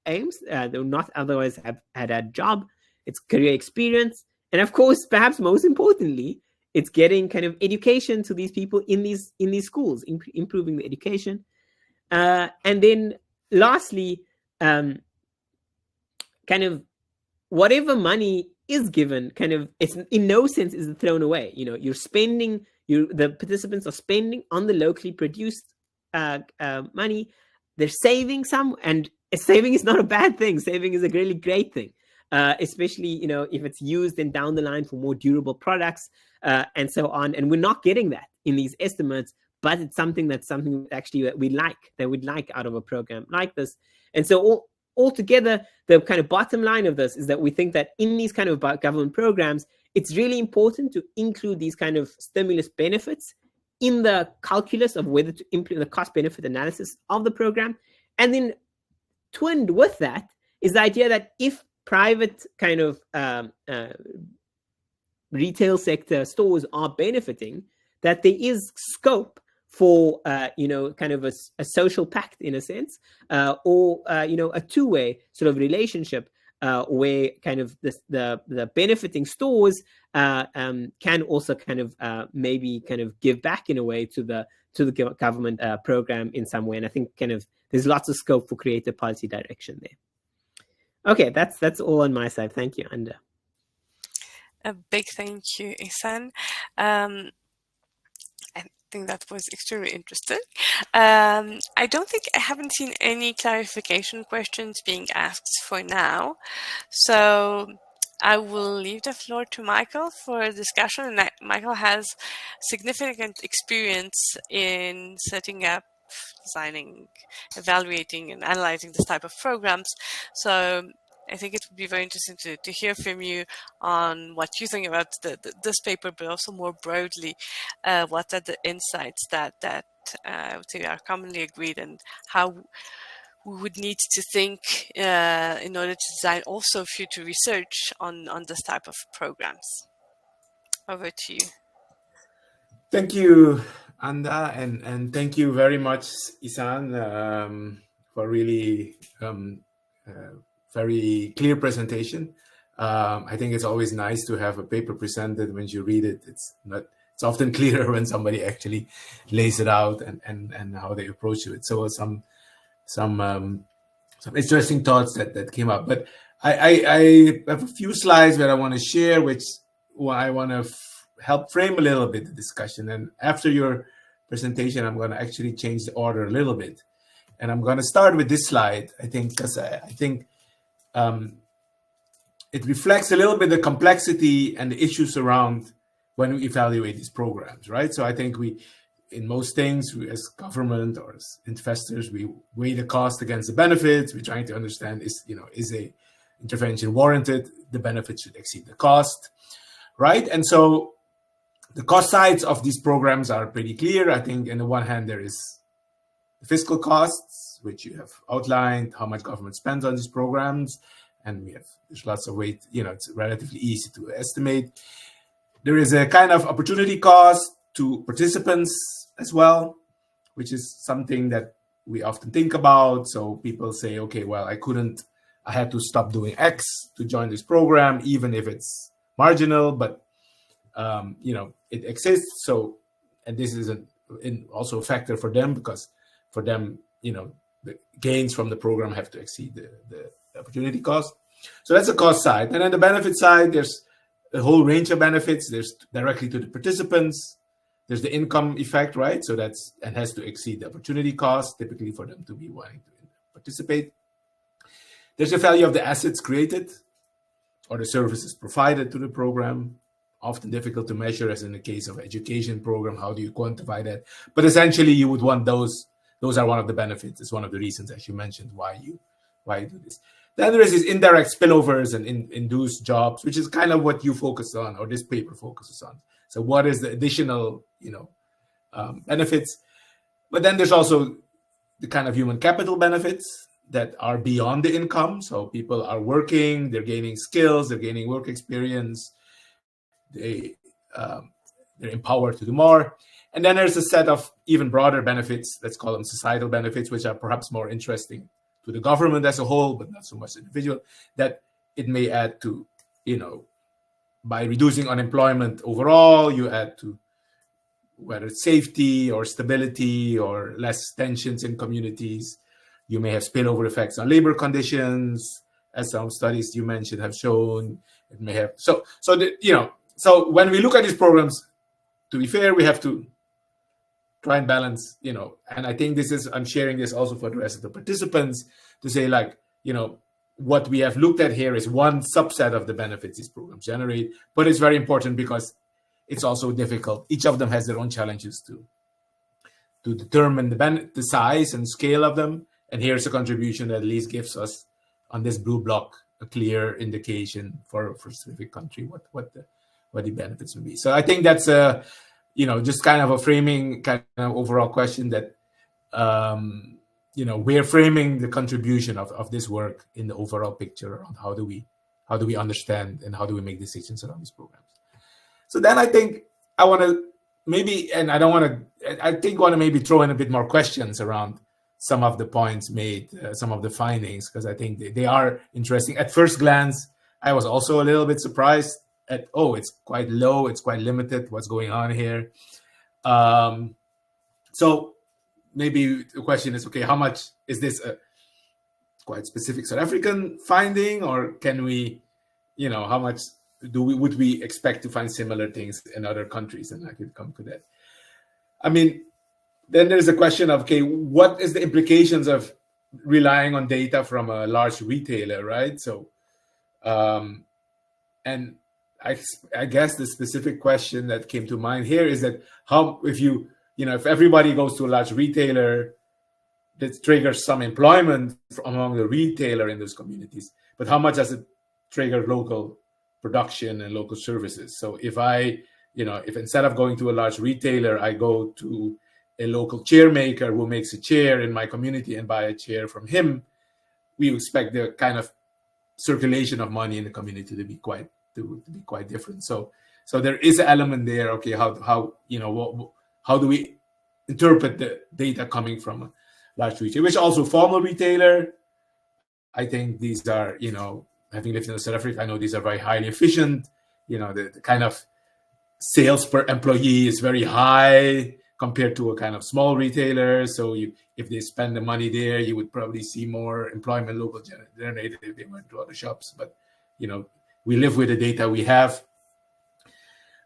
B: aims, they would not otherwise have had a job. It's career experience. And of course, perhaps most importantly, it's getting kind of education to these people in these schools, improving the education. And then lastly, kind of whatever money is given, kind of, it's in no sense is thrown away. You know, you're spending, the participants are spending on the locally produced money. They're saving some, and saving is not a bad thing. Saving is a really great thing, especially, you know, if it's used then down the line for more durable products and so on. And we're not getting that in these estimates, but it's something actually that we'd like out of a program like this. And so altogether, the kind of bottom line of this is that we think that in these kind of government programs, it's really important to include these kind of stimulus benefits in the calculus of whether to implement the cost-benefit analysis of the program. And then twinned with that is the idea that if private kind of retail sector stores are benefiting, that there is scope for, you know, kind of a social pact in a sense, or, you know, a two-way sort of relationship where kind of the benefiting stores can also kind of maybe kind of give back in a way to the government program in some way. And I think kind of there's lots of scope for creative policy direction there. Okay, that's all on my side. Thank you, Anda.
A: A big thank you, Ihsaan. I think that was extremely interesting. I haven't seen any clarification questions being asked for now. So I will leave the floor to Maikel for a discussion. And Maikel has significant experience in setting up, designing, evaluating, and analyzing this type of programs. So I think it would be very interesting to hear from you on what you think about this paper, but also more broadly, what are the insights that I would say are commonly agreed, and how we would need to think in order to design also future research on this type of programs. Over to you.
C: Thank you, Anda, and thank you very much, Ihsaan, for really very clear presentation. I think it's always nice to have a paper presented. When you read it, it's often clearer when somebody actually lays it out and how they approach it. So some interesting thoughts that came up. But I have a few slides that I want to share, which I want to help frame a little bit the discussion. And after your presentation, I'm going to actually change the order a little bit. And I'm going to start with this slide, I think, because I think it reflects a little bit the complexity and the issues around when we evaluate these programs, right? So I think in most things, as government or as investors, we weigh the cost against the benefits. We're trying to understand, is a intervention warranted? The benefits should exceed the cost, right? And so the cost sides of these programs are pretty clear. I think on the one hand, there is the fiscal costs, which you have outlined, how much government spends on these programs. And there's lots of weight, it's relatively easy to estimate. There is a kind of opportunity cost to participants as well, which is something that we often think about. So people say, okay, well, I had to stop doing X to join this program, even if it's marginal, but it exists. So, and this is also a factor for them, because for them, the gains from the program have to exceed the opportunity cost. So that's the cost side. And then the benefit side, there's a whole range of benefits. There's directly to the participants. There's the income effect, right? So it has to exceed the opportunity cost, typically for them to be wanting to participate. There's the value of the assets created or the services provided to the program. Often difficult to measure, as in the case of education program. How do you quantify that? But essentially, you would want those. Those are one of the benefits. It's one of the reasons, as you mentioned, why you do this. Then there is these indirect spillovers and induced jobs, which is kind of what you focus on, or this paper focuses on. So what is the additional, benefits? But then there's also the kind of human capital benefits that are beyond the income. So people are working, they're gaining skills, they're gaining work experience, they're empowered to do more. And then there's a set of even broader benefits, let's call them societal benefits, which are perhaps more interesting to the government as a whole, but not so much the individual, that it may add to, by reducing unemployment overall, you add to whether it's safety or stability or less tensions in communities. You may have spillover effects on labor conditions, as some studies you mentioned have shown. It may have so when we look at these programs, to be fair, we have to try and balance, and I think I'm sharing this also for the rest of the participants to say, like, what we have looked at here is one subset of the benefits these programs generate, but it's very important because it's also difficult. Each of them has their own challenges to determine the size and scale of them. And here's a contribution that at least gives us on this blue block a clear indication for a specific country what the benefits would be. So I think that's just kind of a framing kind of overall question that we're framing the contribution of this work in the overall picture around how do we understand and how do we make decisions around these programs. So then I think I want to maybe throw in a bit more questions around some of the points made, some of the findings, because I think they are interesting. At first glance, I was also a little bit surprised at, it's quite low, it's quite limited, what's going on here. So maybe the question is, okay, how much is this a quite specific South African finding, or can we, how much would we expect to find similar things in other countries? And I could come to that. I mean, then there's a question of, okay, what is the implications of relying on data from a large retailer, right? So, and I guess the specific question that came to mind here is that if everybody goes to a large retailer, that triggers some employment among the retailer in those communities, but how much does it trigger local production and local services? So if if instead of going to a large retailer, I go to a local chair maker who makes a chair in my community and buy a chair from him, we expect the kind of circulation of money in the community to be quite different. So there is an element there. Okay, how do we interpret the data coming from a large retailer, which also formal retailer? I think these are, having lived in South Africa, I know these are very highly efficient. The kind of sales per employee is very high compared to a kind of small retailer. So if they spend the money there, you would probably see more employment local generated if they went to other shops. But, we live with the data we have.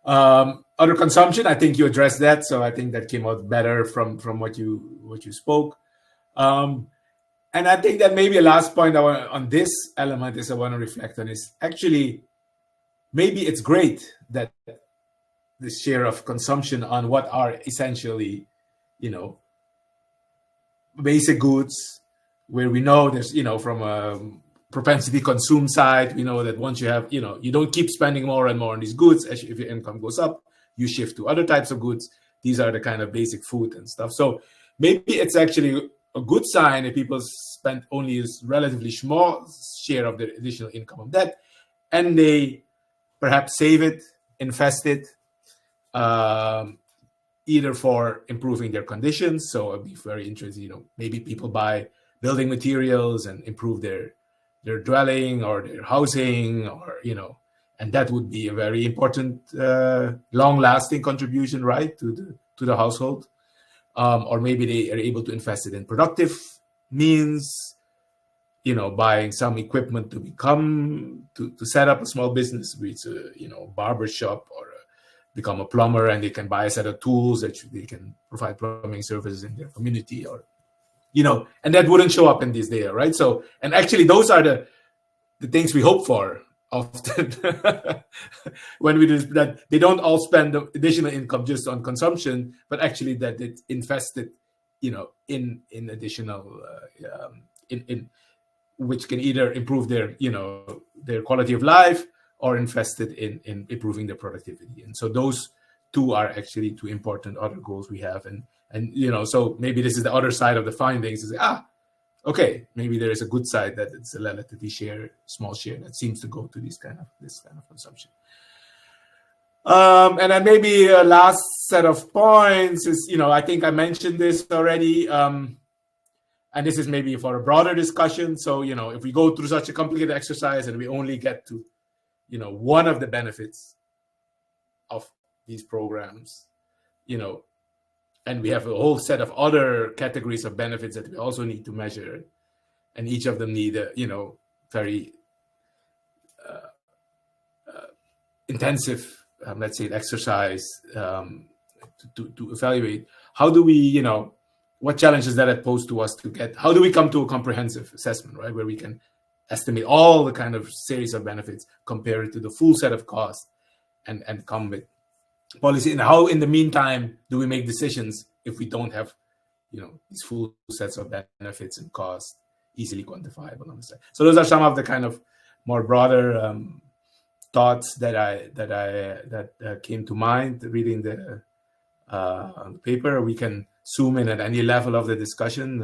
C: Other consumption, I think you addressed that. So I think that came out better from what you spoke. And I think that maybe a last point on this element I want to reflect on is actually, maybe it's great that the share of consumption on what are essentially, basic goods, where we know there's, from a propensity consume side, we know that once you have, you don't keep spending more and more on these goods. If your income goes up, you shift to other types of goods. These are the kind of basic food and stuff. So maybe it's actually a good sign if people spend only a relatively small share of their additional income on that, and they perhaps save it, invest it, either for improving their conditions. So I'd be very interested, maybe people buy building materials and improve their dwelling or their housing, or, and that would be a very important, long-lasting contribution, right, to the household. Or maybe they are able to invest it in productive means, buying some equipment to set up a small business, whether it's a barber shop or become a plumber, and they can buy a set of tools that they can provide plumbing services in their community, or, and that wouldn't show up in this data, right? So, and actually those are the things we hope for often when we do that. They don't all spend the additional income just on consumption, but actually that it's invested, in additional, in which can either improve their, their quality of life, or invested in improving their productivity. And so those two are actually two important other goals we have. And so maybe this is the other side of the findings, is okay, maybe there is a good side, that it's a relatively small share that seems to go to this kind of consumption. And then maybe a last set of points is, I think I mentioned this already, and this is maybe for a broader discussion. So, if we go through such a complicated exercise and we only get to, one of the benefits of these programs, and we have a whole set of other categories of benefits that we also need to measure, and each of them need a, you know, very intensive, let's say, exercise to evaluate. How do we, you know, what challenges that it posed to us to get, how do we come to a comprehensive assessment, right, where we can estimate all the kind of series of benefits, compare it to the full set of costs, and come with policy. And how, in the meantime, do we make decisions if we don't have, you know, these full sets of benefits and costs easily quantifiable on the side? So those are some of the kind of more broader thoughts that came to mind reading the paper. We can zoom in at any level of the discussion.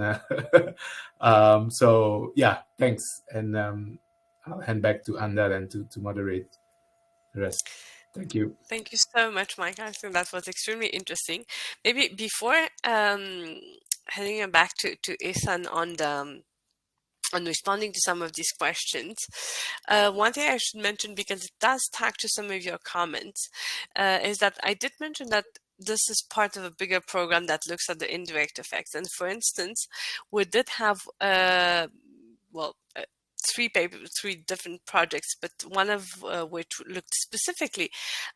C: So yeah, thanks. And I'll hand back to Anda and to moderate the rest. Thank you.
A: Thank you so much, Maikel. I think that was extremely interesting. Maybe before heading back to Ihsaan on responding to some of these questions, one thing I should mention, because it does tag to some of your comments, is that I did mention that this is part of a bigger program that looks at the indirect effects. And for instance, we did have, three different projects, but one of which looked specifically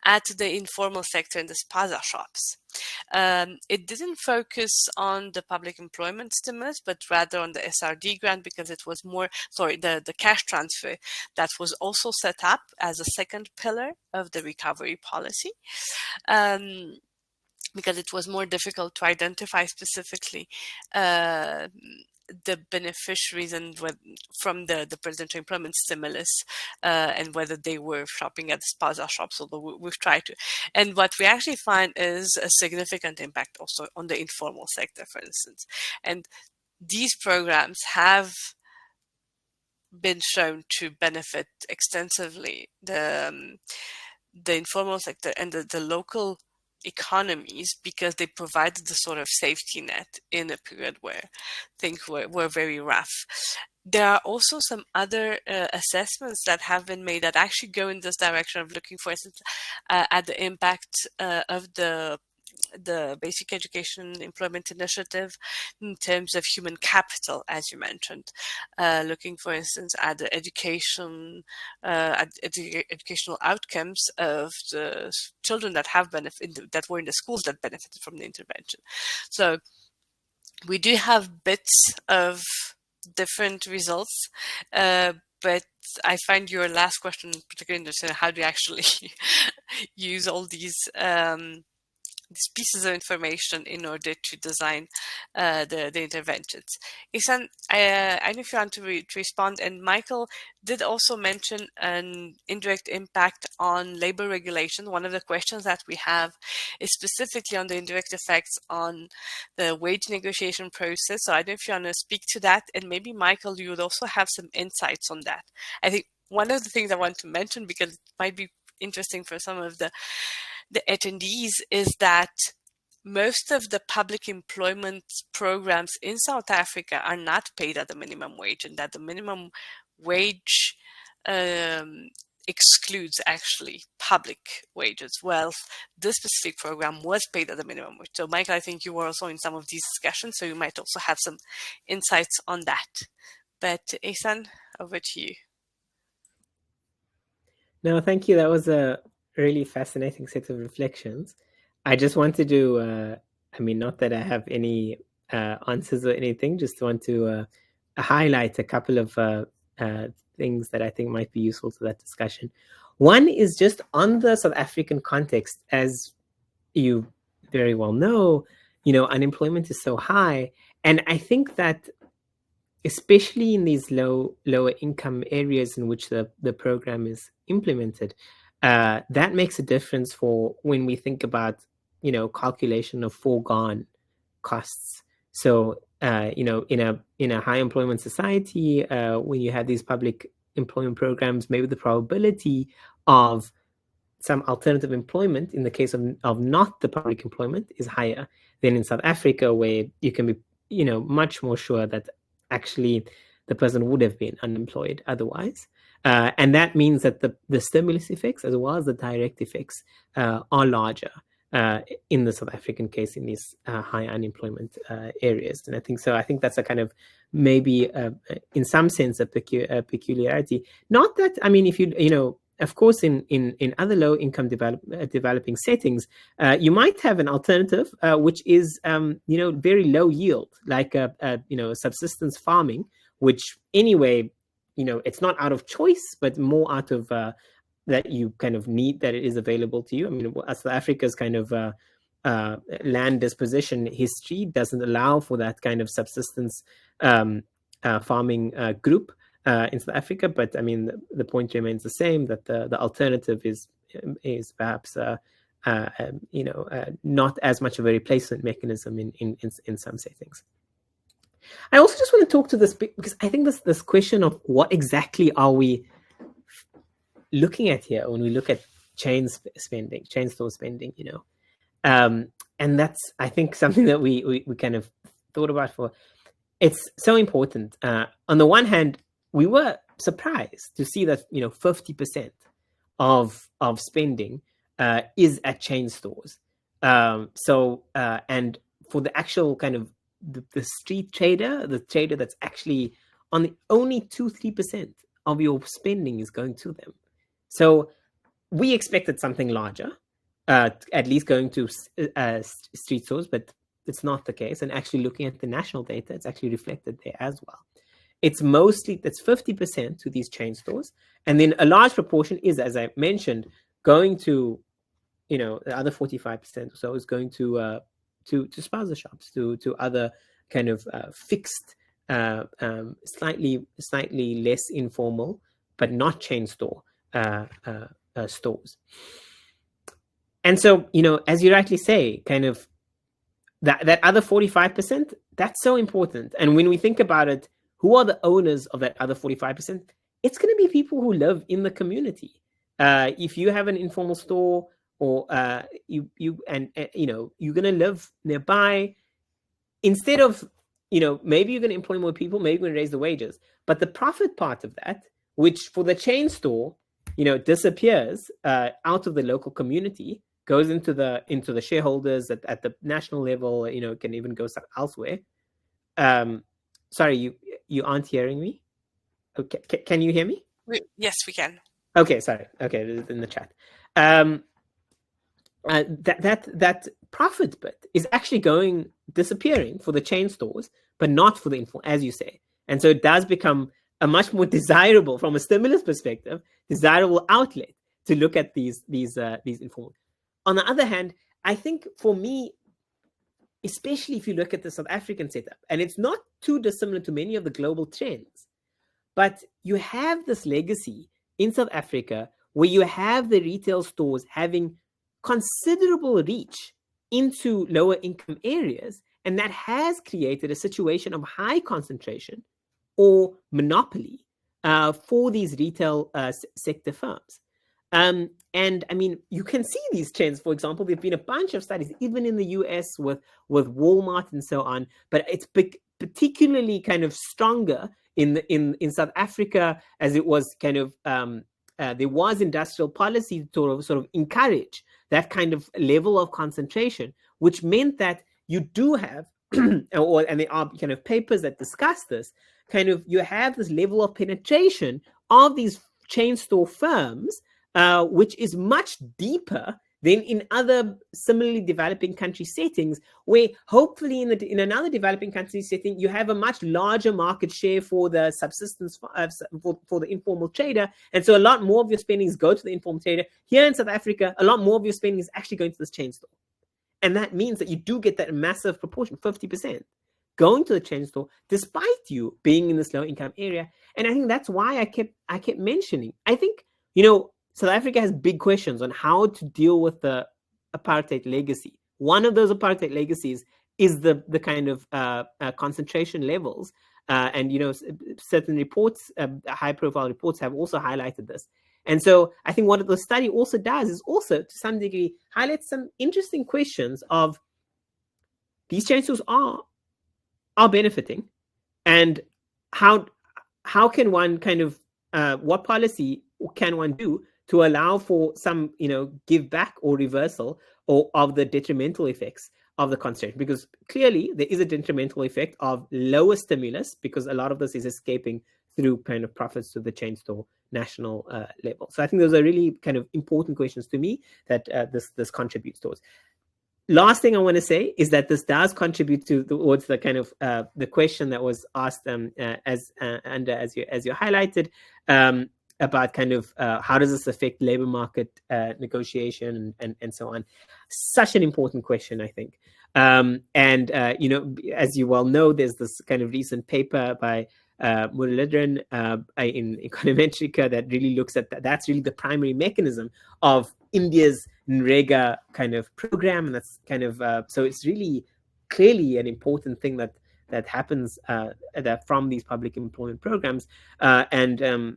A: at the informal sector and the spaza shops. It didn't focus on the public employment stimulus, but rather on the SRD grant, because it was more, the cash transfer that was also set up as a second pillar of the recovery policy. Because it was more difficult to identify specifically the beneficiaries and from the presidential employment stimulus and whether they were shopping at the spaza shops, although we've tried to. And what we actually find is a significant impact also on the informal sector, for instance. And these programs have been shown to benefit extensively the informal sector and the local economies, because they provided the sort of safety net in a period where things were very rough. There are also some other assessments that have been made that actually go in this direction of looking, for instance, at the impact of the Basic Education Employment Initiative in terms of human capital, as you mentioned, looking, for instance, at the educational outcomes of the children that have that were in the schools that benefited from the intervention. So we do have bits of different results, but I find your last question particularly interesting. How do you actually use all these pieces of information in order to design the interventions? Ihsaan, I don't know if you want to respond. And Maikel did also mention an indirect impact on labor regulation. One of the questions that we have is specifically on the indirect effects on the wage negotiation process. So I don't know if you want to speak to that. And maybe, Maikel, you would also have some insights on that. I think one of the things I want to mention, because it might be interesting for some of the attendees, is that most of the public employment programs in South Africa are not paid at the minimum wage, and that the minimum wage excludes actually public wages. Well, this specific program was paid at the minimum wage. So, Maikel, I think you were also in some of these discussions, so you might also have some insights on that. But Ihsaan, over to you.
B: No, thank you. That was a really fascinating set of reflections. I just wanted to, I mean, not that I have any answers or anything, just want to highlight a couple of things that I think might be useful to that discussion. One is just on the South African context. As you very well know, unemployment is so high. And I think that especially in these lower income areas in which the program is implemented, that makes a difference for when we think about, calculation of foregone costs. So, in a high employment society, when you have these public employment programs, maybe the probability of some alternative employment in the case of not the public employment is higher than in South Africa, where you can be, much more sure that actually the person would have been unemployed otherwise. And that means that the stimulus effects as well as the direct effects are larger in the South African case in these high unemployment areas. And I think that's a kind of maybe in some sense a peculiarity. Not that, I mean, if of course, in other low-income developing settings, you might have an alternative which is very low yield, like subsistence farming, which anyway, it's not out of choice, but more out of that you kind of need, that it is available to you. I mean, South Africa's kind of land disposition history doesn't allow for that kind of subsistence farming group in South Africa, but I mean, the point remains the same, that the alternative is perhaps not as much of a replacement mechanism in some settings. I also just want to talk to this because I think this question of what exactly are we looking at here when we look at chain store spending, and that's, I think, something that we kind of thought about for. It's so important. On the one hand, we were surprised to see that 50% of spending is at chain stores. And for the actual kind of the street trader, the trader that's actually on only 2-3% of your spending is going to them. So we expected something larger, at least going to street stores, but it's not the case. And actually looking at the national data, it's actually reflected there as well. It's 50% to these chain stores. And then a large proportion is, as I mentioned, going to, the other 45% or so is going to spaza shops, to other kind of fixed, slightly less informal, but not chain store stores. And so, as you rightly say, kind of that other 45%, that's so important. And when we think about it, who are the owners of that other 45%? It's going to be people who live in the community. If you have an informal store, or you're going to live nearby, instead of maybe you're going to employ more people, maybe you're going to raise the wages, but the profit part of that, which for the chain store, disappears out of the local community, goes into the shareholders at the national level, can even go elsewhere. Sorry, you aren't hearing me? Okay, can you hear me?
A: Yes, we can.
B: Okay, sorry. Okay, in the chat. That profit bit is actually disappearing for the chain stores, but not for the informal, as you say. And so it does become a much more desirable, from a stimulus perspective, desirable outlet to look at these informal. On the other hand, I think for me, especially if you look at the South African setup, and it's not too dissimilar to many of the global trends, but you have this legacy in South Africa where you have the retail stores having considerable reach into lower income areas, and that has created a situation of high concentration or monopoly for these retail sector firms. And I mean, you can see these trends. For example, there've been a bunch of studies, even in the US with Walmart and so on, but it's particularly kind of stronger in South Africa, as it was kind of there was industrial policy to sort of encourage that kind of level of concentration, which meant that you do have, and there are kind of papers that discuss this, kind of you have this level of penetration of these chain store firms, which is much deeper than in other similarly developing country settings, where hopefully in another developing country setting, you have a much larger market share for the subsistence, for the informal trader. And so a lot more of your spendings go to the informal trader. Here in South Africa, a lot more of your spending is actually going to this chain store. And that means that you do get that massive proportion, 50%, going to the chain store, despite you being in this low income area. And I think that's why I kept mentioning, I think, South Africa has big questions on how to deal with the apartheid legacy. One of those apartheid legacies is the kind of concentration levels. And, certain reports, high-profile reports have also highlighted this. And so I think what the study also does is also, to some degree, highlights some interesting questions of these chain stores are benefiting, and how can one kind of, what policy can one do to allow for some, give back or reversal or of the detrimental effects of the concentration, because clearly there is a detrimental effect of lower stimulus, because a lot of this is escaping through kind of profits to the chain store national level. So I think those are really kind of important questions to me that this contributes towards. Last thing I want to say is that this does contribute towards the kind of the question that was asked as you highlighted about kind of how does this affect labor market negotiation and so on. Such an important question, I think. You know, as you well know, there's this kind of recent paper by Muralidharan in Econometrica that really looks at that. That's really the primary mechanism of India's NREGA kind of program, and that's kind of so it's really clearly an important thing that happens that from these public employment programs, I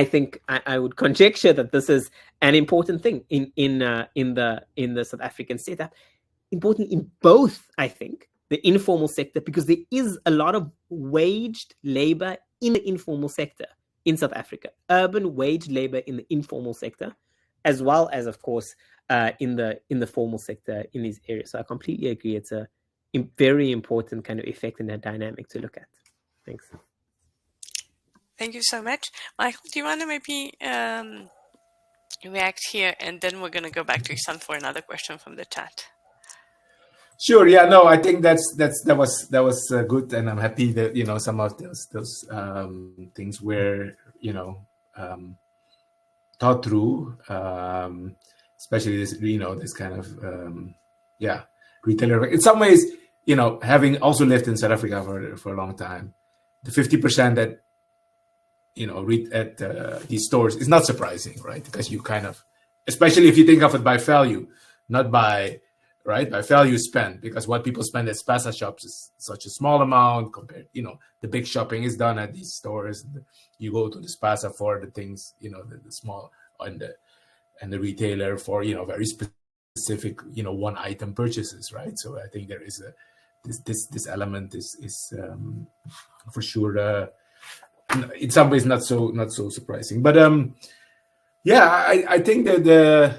B: think I would conjecture that this is an important thing in the South African setup, important in both, I think, the informal sector, because there is a lot of waged labor in the informal sector in South Africa, urban waged labor in the informal sector, as well as, of course, in the formal sector in these areas. So I completely agree. It's a very important kind of effect in that dynamic to look at. Thanks.
A: Thank you so much. Michael, do you want to maybe react here, and then we're going to go back to Ihsaan for another question from the chat.
C: Sure. Yeah. No, I think that was good, and I'm happy that, you know, some of those things were, you know, thought through, especially this, you know, this kind of retailer. In some ways, you know, having also lived in South Africa for a long time, the 50% that, you know, read at these stores is not surprising, right? Because you kind of, especially if you think of it by value, not by by value spent, because what people spend at Spaza shops is such a small amount compared, you know, the big shopping is done at these stores. You go to the Spaza for the things, you know, the small and the retailer for, you know, very specific, you know, one item purchases, right? So I think there is this element is for sure in some ways not so surprising, but yeah, I think that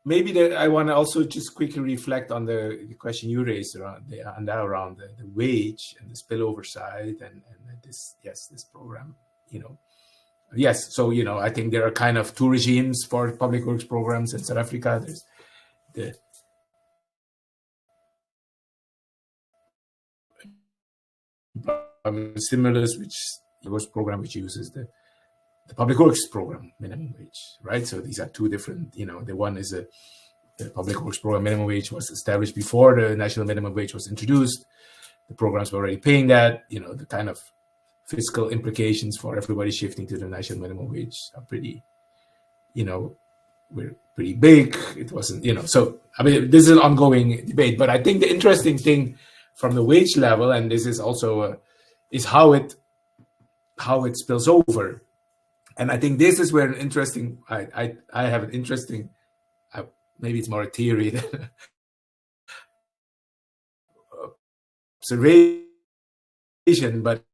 C: maybe I want to also just quickly reflect on the question you raised around the wage and the spillover side and this program, you know. Yes, so, you know, I think there are kind of two regimes for public works programs in South Africa. There's the stimulus, which was program which uses the public works program minimum wage, right? So these are two different, you know, the one is the public works program minimum wage was established before the national minimum wage was introduced. The programs were already paying that, you know, the kind of fiscal implications for everybody shifting to the national minimum wage are pretty, you know, we're pretty big. It wasn't, you know, so I mean, this is an ongoing debate, but I think the interesting thing from the wage level, and this is also is how it spills over. And I think this is where an interesting, I have an interesting, maybe it's more a theory than observation, but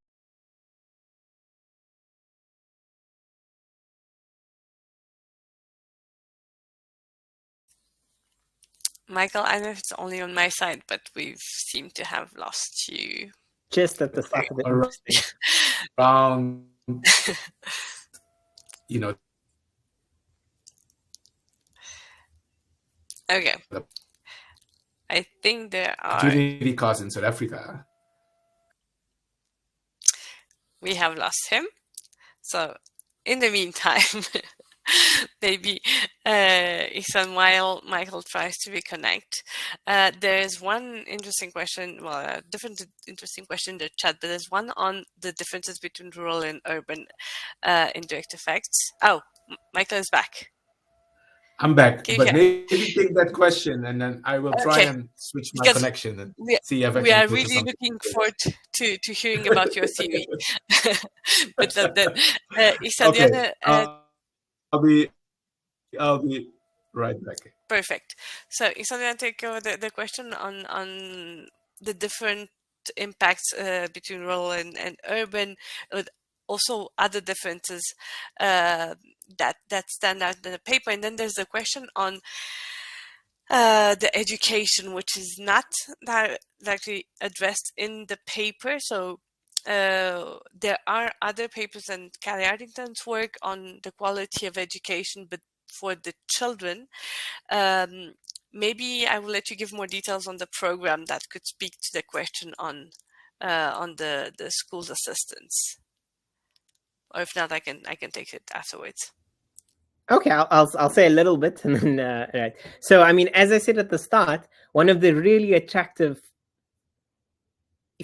A: Michael, I don't know if it's only on my side, but we seem to have lost you.
B: Just at the start of the interesting.
C: Around, you know.
A: Okay. I think there are
C: Opportunity costs in South Africa.
A: We have lost him. So in the meantime, maybe Ihsaan, while Michael tries to reconnect, there is one interesting question, well, a different interesting question in the chat, but there's one on the differences between rural and urban indirect effects. Oh, Michael is back.
C: I'm back, but maybe take that question and then I will try and switch my connection and see if I can.
A: We are really looking forward to hearing about your theory. But then, Ihsaan,
C: okay, I'll be right back.
A: Perfect. So, Ihsaan, I take over the question on the different impacts between rural and urban, also other differences that stand out in the paper. And then there's the question on the education, which is not directly addressed in the paper. So there are other papers and Callie Artington's work on the quality of education, but for the children. Maybe I will let you give more details on the program that could speak to the question on the school's assistance. Or if not, I can take it afterwards.
B: Okay, I'll say a little bit, and then right. So, I mean, as I said at the start, one of the really attractive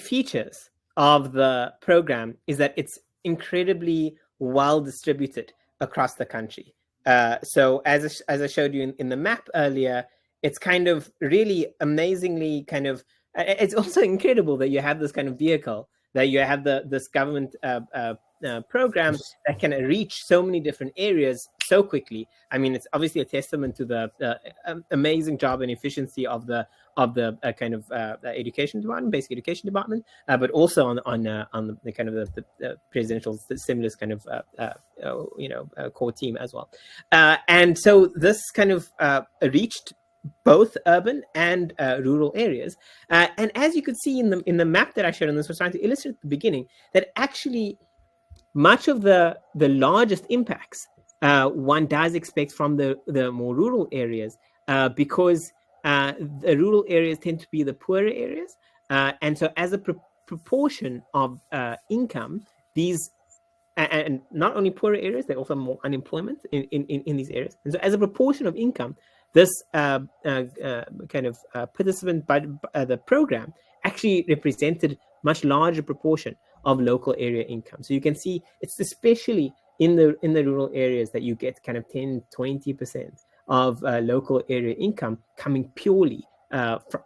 B: features of the program is that it's incredibly well distributed across the country. So, as I showed you in the map earlier, it's kind of really amazingly kind of. It's also incredible that you have this kind of vehicle, that you have this government program that can reach so many different areas so quickly. I mean, it's obviously a testament to the amazing job and efficiency of the kind of education department, basic education department, but also on the kind of the presidential stimulus kind of core team as well. And so this kind of reached both urban and rural areas. And as you could see in the map that I showed on this, I was trying to illustrate at the beginning that actually much of the largest impacts one does expect from the more rural areas, because the rural areas tend to be the poorer areas. And so as a proportion of income, these, and not only poorer areas, they also have more unemployment in these areas. And so as a proportion of income, this kind of participant by the program actually represented much larger proportion of local area income. So you can see it's especially in the rural areas that you get kind of 10-20% of local area income coming purely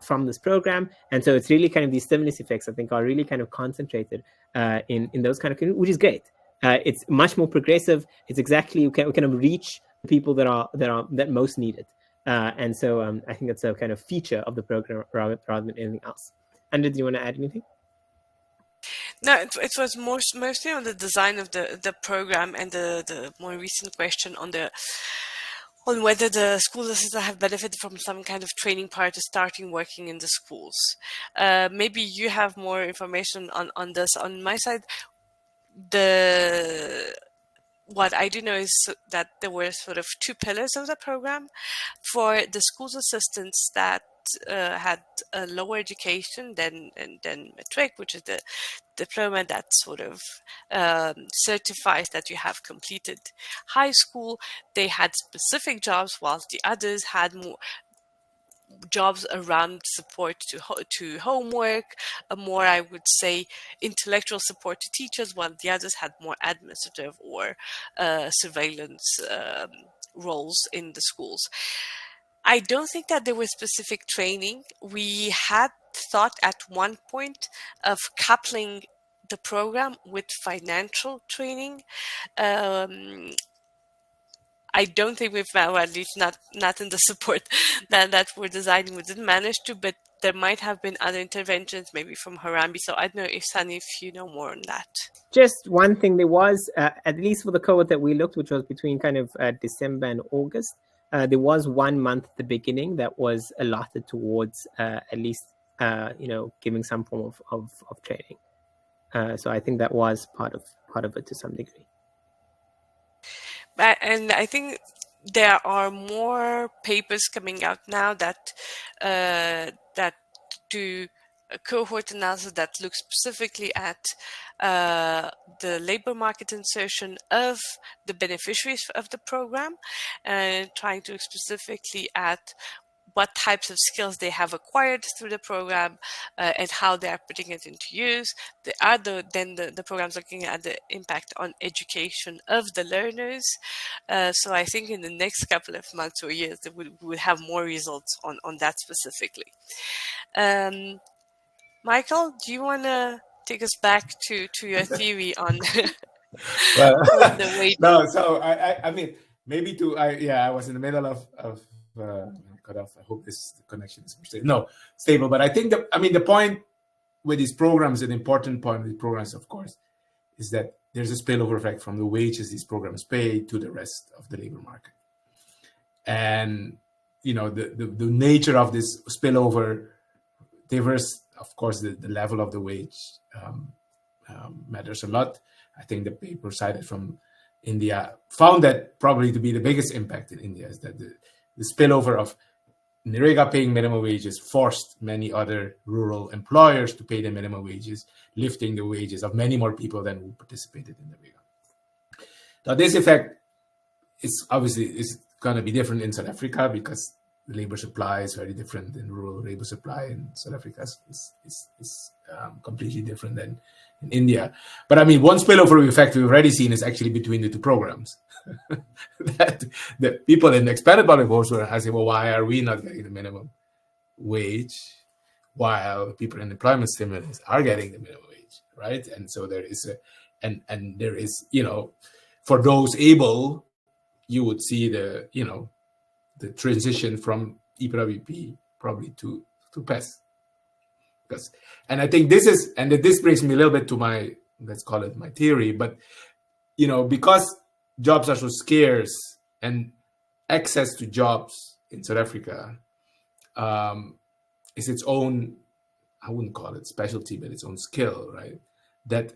B: from this program. And so it's really kind of these stimulus effects, I think, are really kind of concentrated in those kind of communities, which is great. It's much more progressive. It's exactly, we kind of reach the people that most need it. And so I think that's a kind of feature of the program rather than anything else. And did you want to add anything?
A: No, it was mostly on the design of the program and the more recent question on whether the school assistants have benefited from some kind of training prior to starting working in the schools. Maybe you have more information on this. On my side, what I do know is that there were sort of two pillars of the program. For the schools assistants that had a lower education than matric, which is the diploma that sort of certifies that you have completed high school, they had specific jobs, whilst the others had more jobs around support to homework, more, I would say, intellectual support to teachers, while the others had more administrative or surveillance roles in the schools. I don't think that there was specific training. We had thought at one point of coupling the program with financial training. I don't think we've, well, at least not in the support that we're designing, we didn't manage to, but there might have been other interventions, maybe from Harambee. So I don't know, Ihsaan, if you know more on that.
B: Just one thing, there was, at least for the cohort that we looked, which was between kind of December and August, there was 1 month at the beginning that was allotted towards at least, giving some form of training. So I think that was part of it to some degree.
A: And I think there are more papers coming out now that do a cohort analysis that looks specifically at the labor market insertion of the beneficiaries of the program, and trying to look specifically at what types of skills they have acquired through the program and how they are putting it into use. The program's looking at the impact on education of the learners. So I think in the next couple of months or years, we will have more results on that specifically. Maikel, do you want to take us back to your theory on, on the way?
C: No, so I mean, maybe I was in the middle of cut off. I hope this connection is stable. But I think the point with these programs, an important point of these programs, of course, is that there's a spillover effect from the wages these programs pay to the rest of the labor market. And, you know, the nature of this spillover differs. Of course, the level of the wage matters a lot. I think the paper cited from India found that probably to be the biggest impact in India is that the spillover of NREGA paying minimum wages forced many other rural employers to pay the minimum wages, lifting the wages of many more people than who participated in NREGA. Now, this effect is obviously going to be different in South Africa because the labor supply is very different in rural labor supply in South Africa is completely different than in India. But I mean, one spillover effect we've already seen is actually between the two programs. that the people in the expanded public works were asking, well, why are we not getting the minimum wage while people in employment stimulus are getting the minimum wage, right? And so there is and there is, you know, for those able, you would see the, you know, the transition from EWP probably to PES. And I think this brings me a little bit to my, let's call it my theory, but, you know, because jobs are so scarce and access to jobs in South Africa is its own, I wouldn't call it specialty, but its own skill, right? That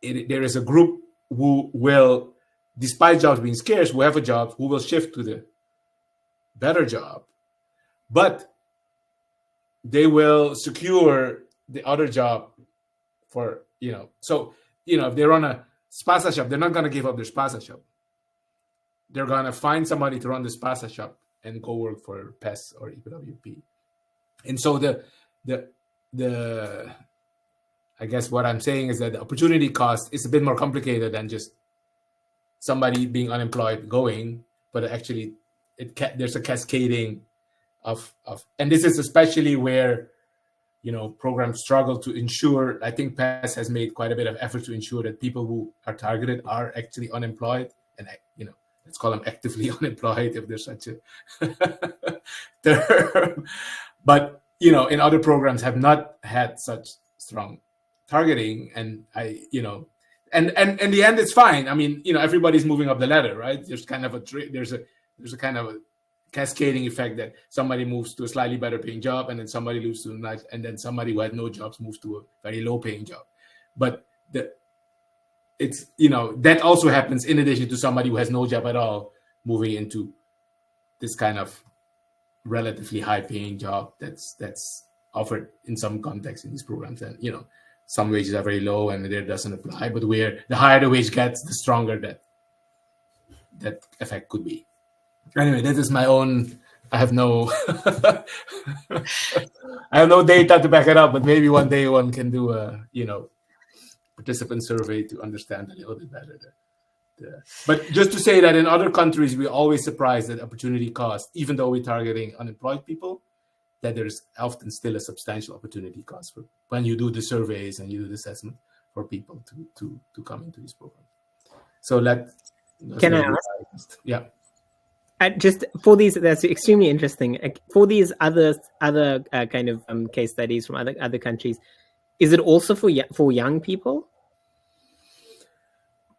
C: there is a group who will, despite jobs being scarce, who have a job, who will shift to the better job, but they will secure the other job for, you know, so, you know, if they run a spaza shop, they're not going to give up their spaza shop. They're going to find somebody to run the spaza shop and go work for PES or EWP. And so the I guess what I'm saying is that the opportunity cost is a bit more complicated than just somebody being unemployed going, but actually there's a cascading of, and this is especially where, you know, programs struggle to ensure. I think PES has made quite a bit of effort to ensure that people who are targeted are actually unemployed, and, you know, let's call them actively unemployed if there's such a term. But, you know, in other programs have not had such strong targeting, and you know, and in the end it's fine. I mean, you know, everybody's moving up the ladder, right? There's kind of there's a kind of a cascading effect that somebody moves to a slightly better paying job, and then somebody moves to a nice, and then somebody who had no jobs moves to a very low paying job. But it's, you know, that also happens in addition to somebody who has no job at all moving into this kind of relatively high paying job that's offered in some contexts in these programs. And, you know, some wages are very low and there doesn't apply, but where the higher the wage gets, the stronger that effect could be. Anyway, this is my own, I have no data to back it up, but maybe one day one can do a, you know, participant survey to understand a little bit better. But just to say that in other countries, we're always surprised at opportunity cost, even though we're targeting unemployed people, that there's often still a substantial opportunity cost for when you do the surveys and you do the assessment for people to come into this program. So
B: can I ask?
C: Yeah.
B: Just for these, that's extremely interesting. For these other kind of case studies from other countries, is it also for young people?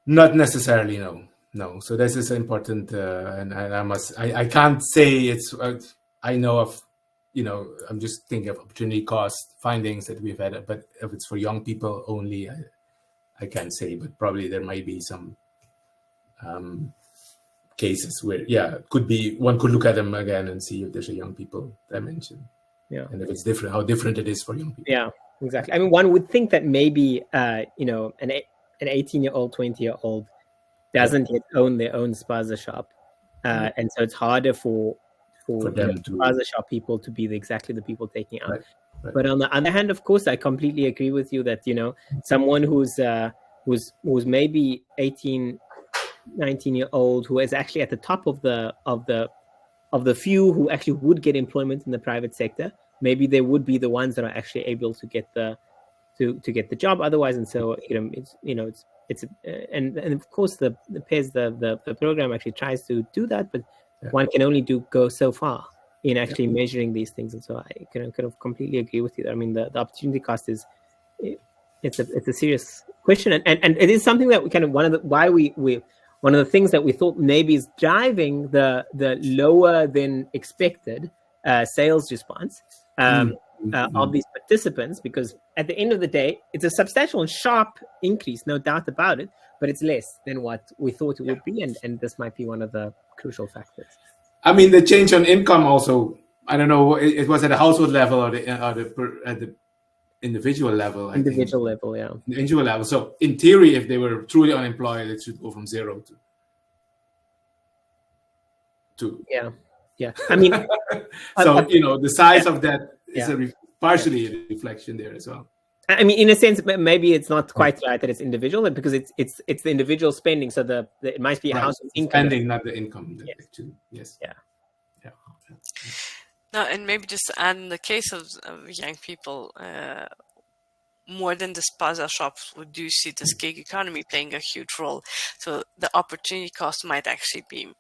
C: Not necessarily, no. So this is important, and I can't say it's. I know of, you know, I'm just thinking of opportunity cost findings that we've had, but if it's for young people only, I can't say. But probably there might be some cases where, yeah, it could be. One could look at them again and see if there's a young people dimension.
B: Yeah,
C: and if it's different, how different it is for young people.
B: Yeah, exactly. I mean, one would think that maybe, you know, an 18-year-old, 20-year-old doesn't yet own their own spaza shop, and so it's harder for them to spaza shop people to be exactly the people taking out. Right. But on the other hand, of course, I completely agree with you that, you know, someone who's maybe 18, 19-year-old who is actually at the top of the few who actually would get employment in the private sector, maybe they would be the ones that are actually able to get the job otherwise. And so, and of course the PES, the program actually tries to do that, but one can only go so far in actually measuring these things. And so I kind of completely agree with you. I mean, the opportunity cost is it's a serious question, and it is something that we kind of one of the things that we thought maybe is driving the lower than expected sales response of these participants, because at the end of the day, it's a substantial and sharp increase, no doubt about it, but it's less than what we thought it would be, and this might be one of the crucial factors.
C: I mean, the change on income also, I don't know, it was at the household level or at the individual level.
B: Individual level, yeah.
C: Individual level. So in theory, if they were truly unemployed, it should go from 0 to
B: yeah. I mean,
C: so the size of that is partially a reflection there as well.
B: I mean, in a sense, maybe it's not quite right that it's individual, because it's the individual spending. So it might be a household income.
C: Spending, not the income. Actually. Yes.
B: Yeah.
A: No, and maybe just to add, in the case of young people, more than the spaza shops, we do see this gig economy playing a huge role. So the opportunity cost might actually be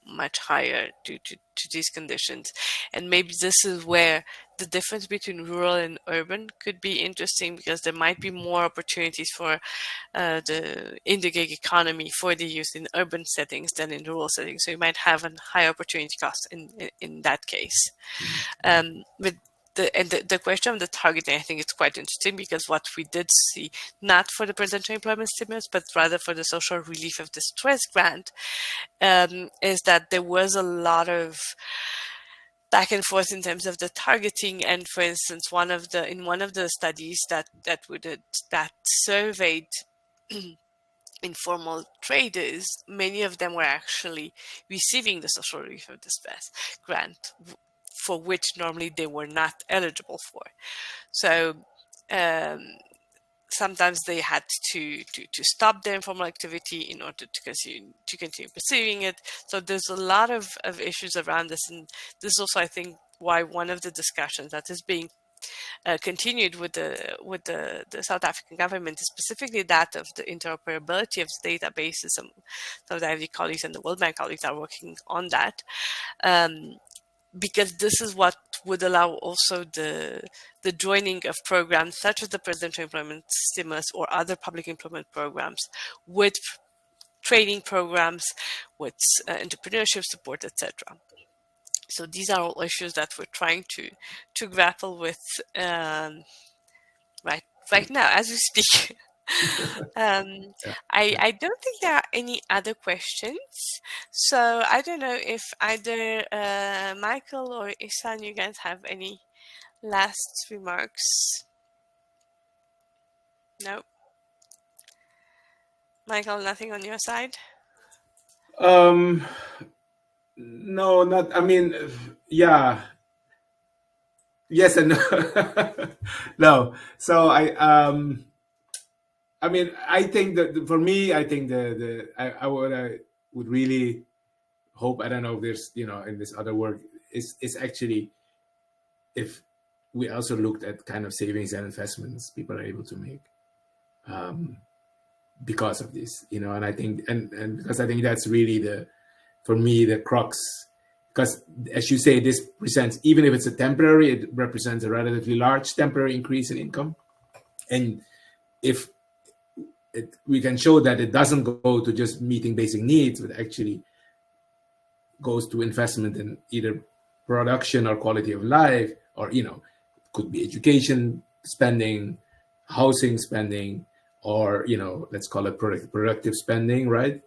A: much higher due to these conditions. And maybe this is where the difference between rural and urban could be interesting, because there might be more opportunities for in the gig economy for the youth in urban settings than in rural settings. So you might have a high opportunity cost in that case. With the question of the targeting, I think it's quite interesting, because what we did see, not for the presidential employment stimulus, but rather for the social relief of distress grant, is that there was a lot of back and forth in terms of the targeting. And for instance, in one of the studies that we did that surveyed informal traders, many of them were actually receiving the social relief of distress grant, for which normally they were not eligible for. So sometimes they had to stop their informal activity in order to continue pursuing it. So there's a lot of issues around this, and this is also, I think, why one of the discussions that is being continued with the South African government is specifically that of the interoperability of databases. Some of the IFD colleagues and the World Bank colleagues are working on that. Because this is what would allow also the joining of programs such as the presidential employment stimulus or other public employment programs with training programs, with entrepreneurship support, etc. So these are all issues that we're trying to grapple with right now as we speak. I don't think there are any other questions, so I don't know if either Maikel or Ihsaan, you guys have any last remarks? No? Maikel, nothing on your side?
C: No, not, I mean, yeah. Yes and no. No. So I mean, I think that for me, I think I would really hope, I don't know if there's, in this other work, is actually if we also looked at kind of savings and investments people are able to make because of this, and I think, and because I think that's really for me, the crux, because as you say, this presents, even if it's a temporary, it represents a relatively large temporary increase in income. And if we can show that it doesn't go to just meeting basic needs, but actually goes to investment in either production or quality of life, or, could be education spending, housing spending, or, let's call it productive spending, right?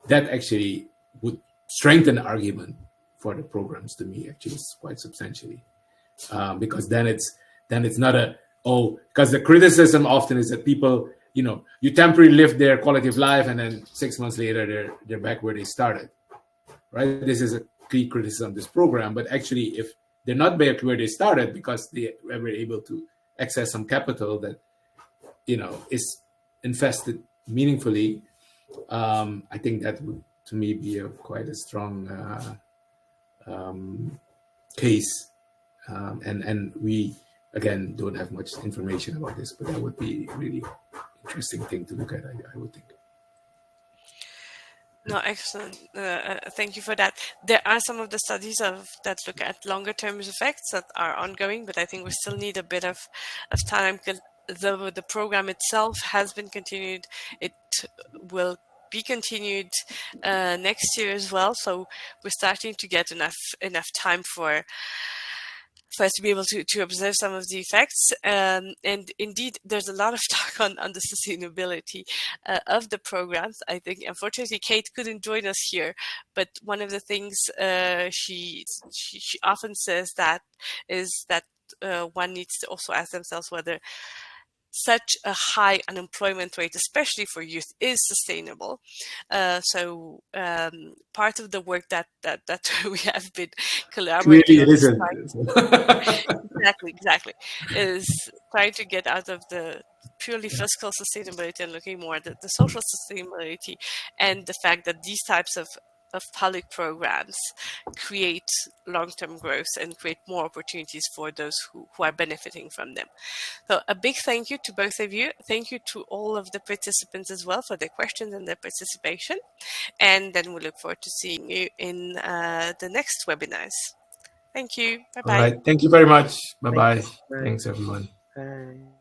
C: That actually would strengthen the argument for the programs, to me, actually, quite substantially. Because then it's not because the criticism often is that people, you temporarily lift their quality of life, and then 6 months later, they're back where they started, right? This is a key criticism of this program. But actually, if they're not back where they started because they were able to access some capital that, is invested meaningfully, I think that would, to me, be quite a strong case. And we, again, don't have much information about this, but that would be a really interesting thing to look at, I would think.
A: No, excellent. Thank you for that. There are some of the studies that look at longer term effects that are ongoing, but I think we still need a bit of time, the program itself has been continued. It will be continued next year as well. So we're starting to get enough time for us to be able to observe some of the effects. And indeed, there's a lot of talk on the sustainability of the programs. I think, unfortunately, Kate couldn't join us here, but one of the things she often says that is that one needs to also ask themselves whether such a high unemployment rate, especially for youth, is sustainable. So part of the work that we have been collaborating on exactly is trying to get out of the purely fiscal sustainability and looking more at the social sustainability, and the fact that these types of public programs create long-term growth and create more opportunities for those who are benefiting from them. So a big thank you to both of you. Thank you to all of the participants as well for their questions and their participation. And then we look forward to seeing you in the next webinars. Thank you. Bye-bye.
C: All right. Thank you very much. Bye-bye. Thanks, everyone.
B: Bye.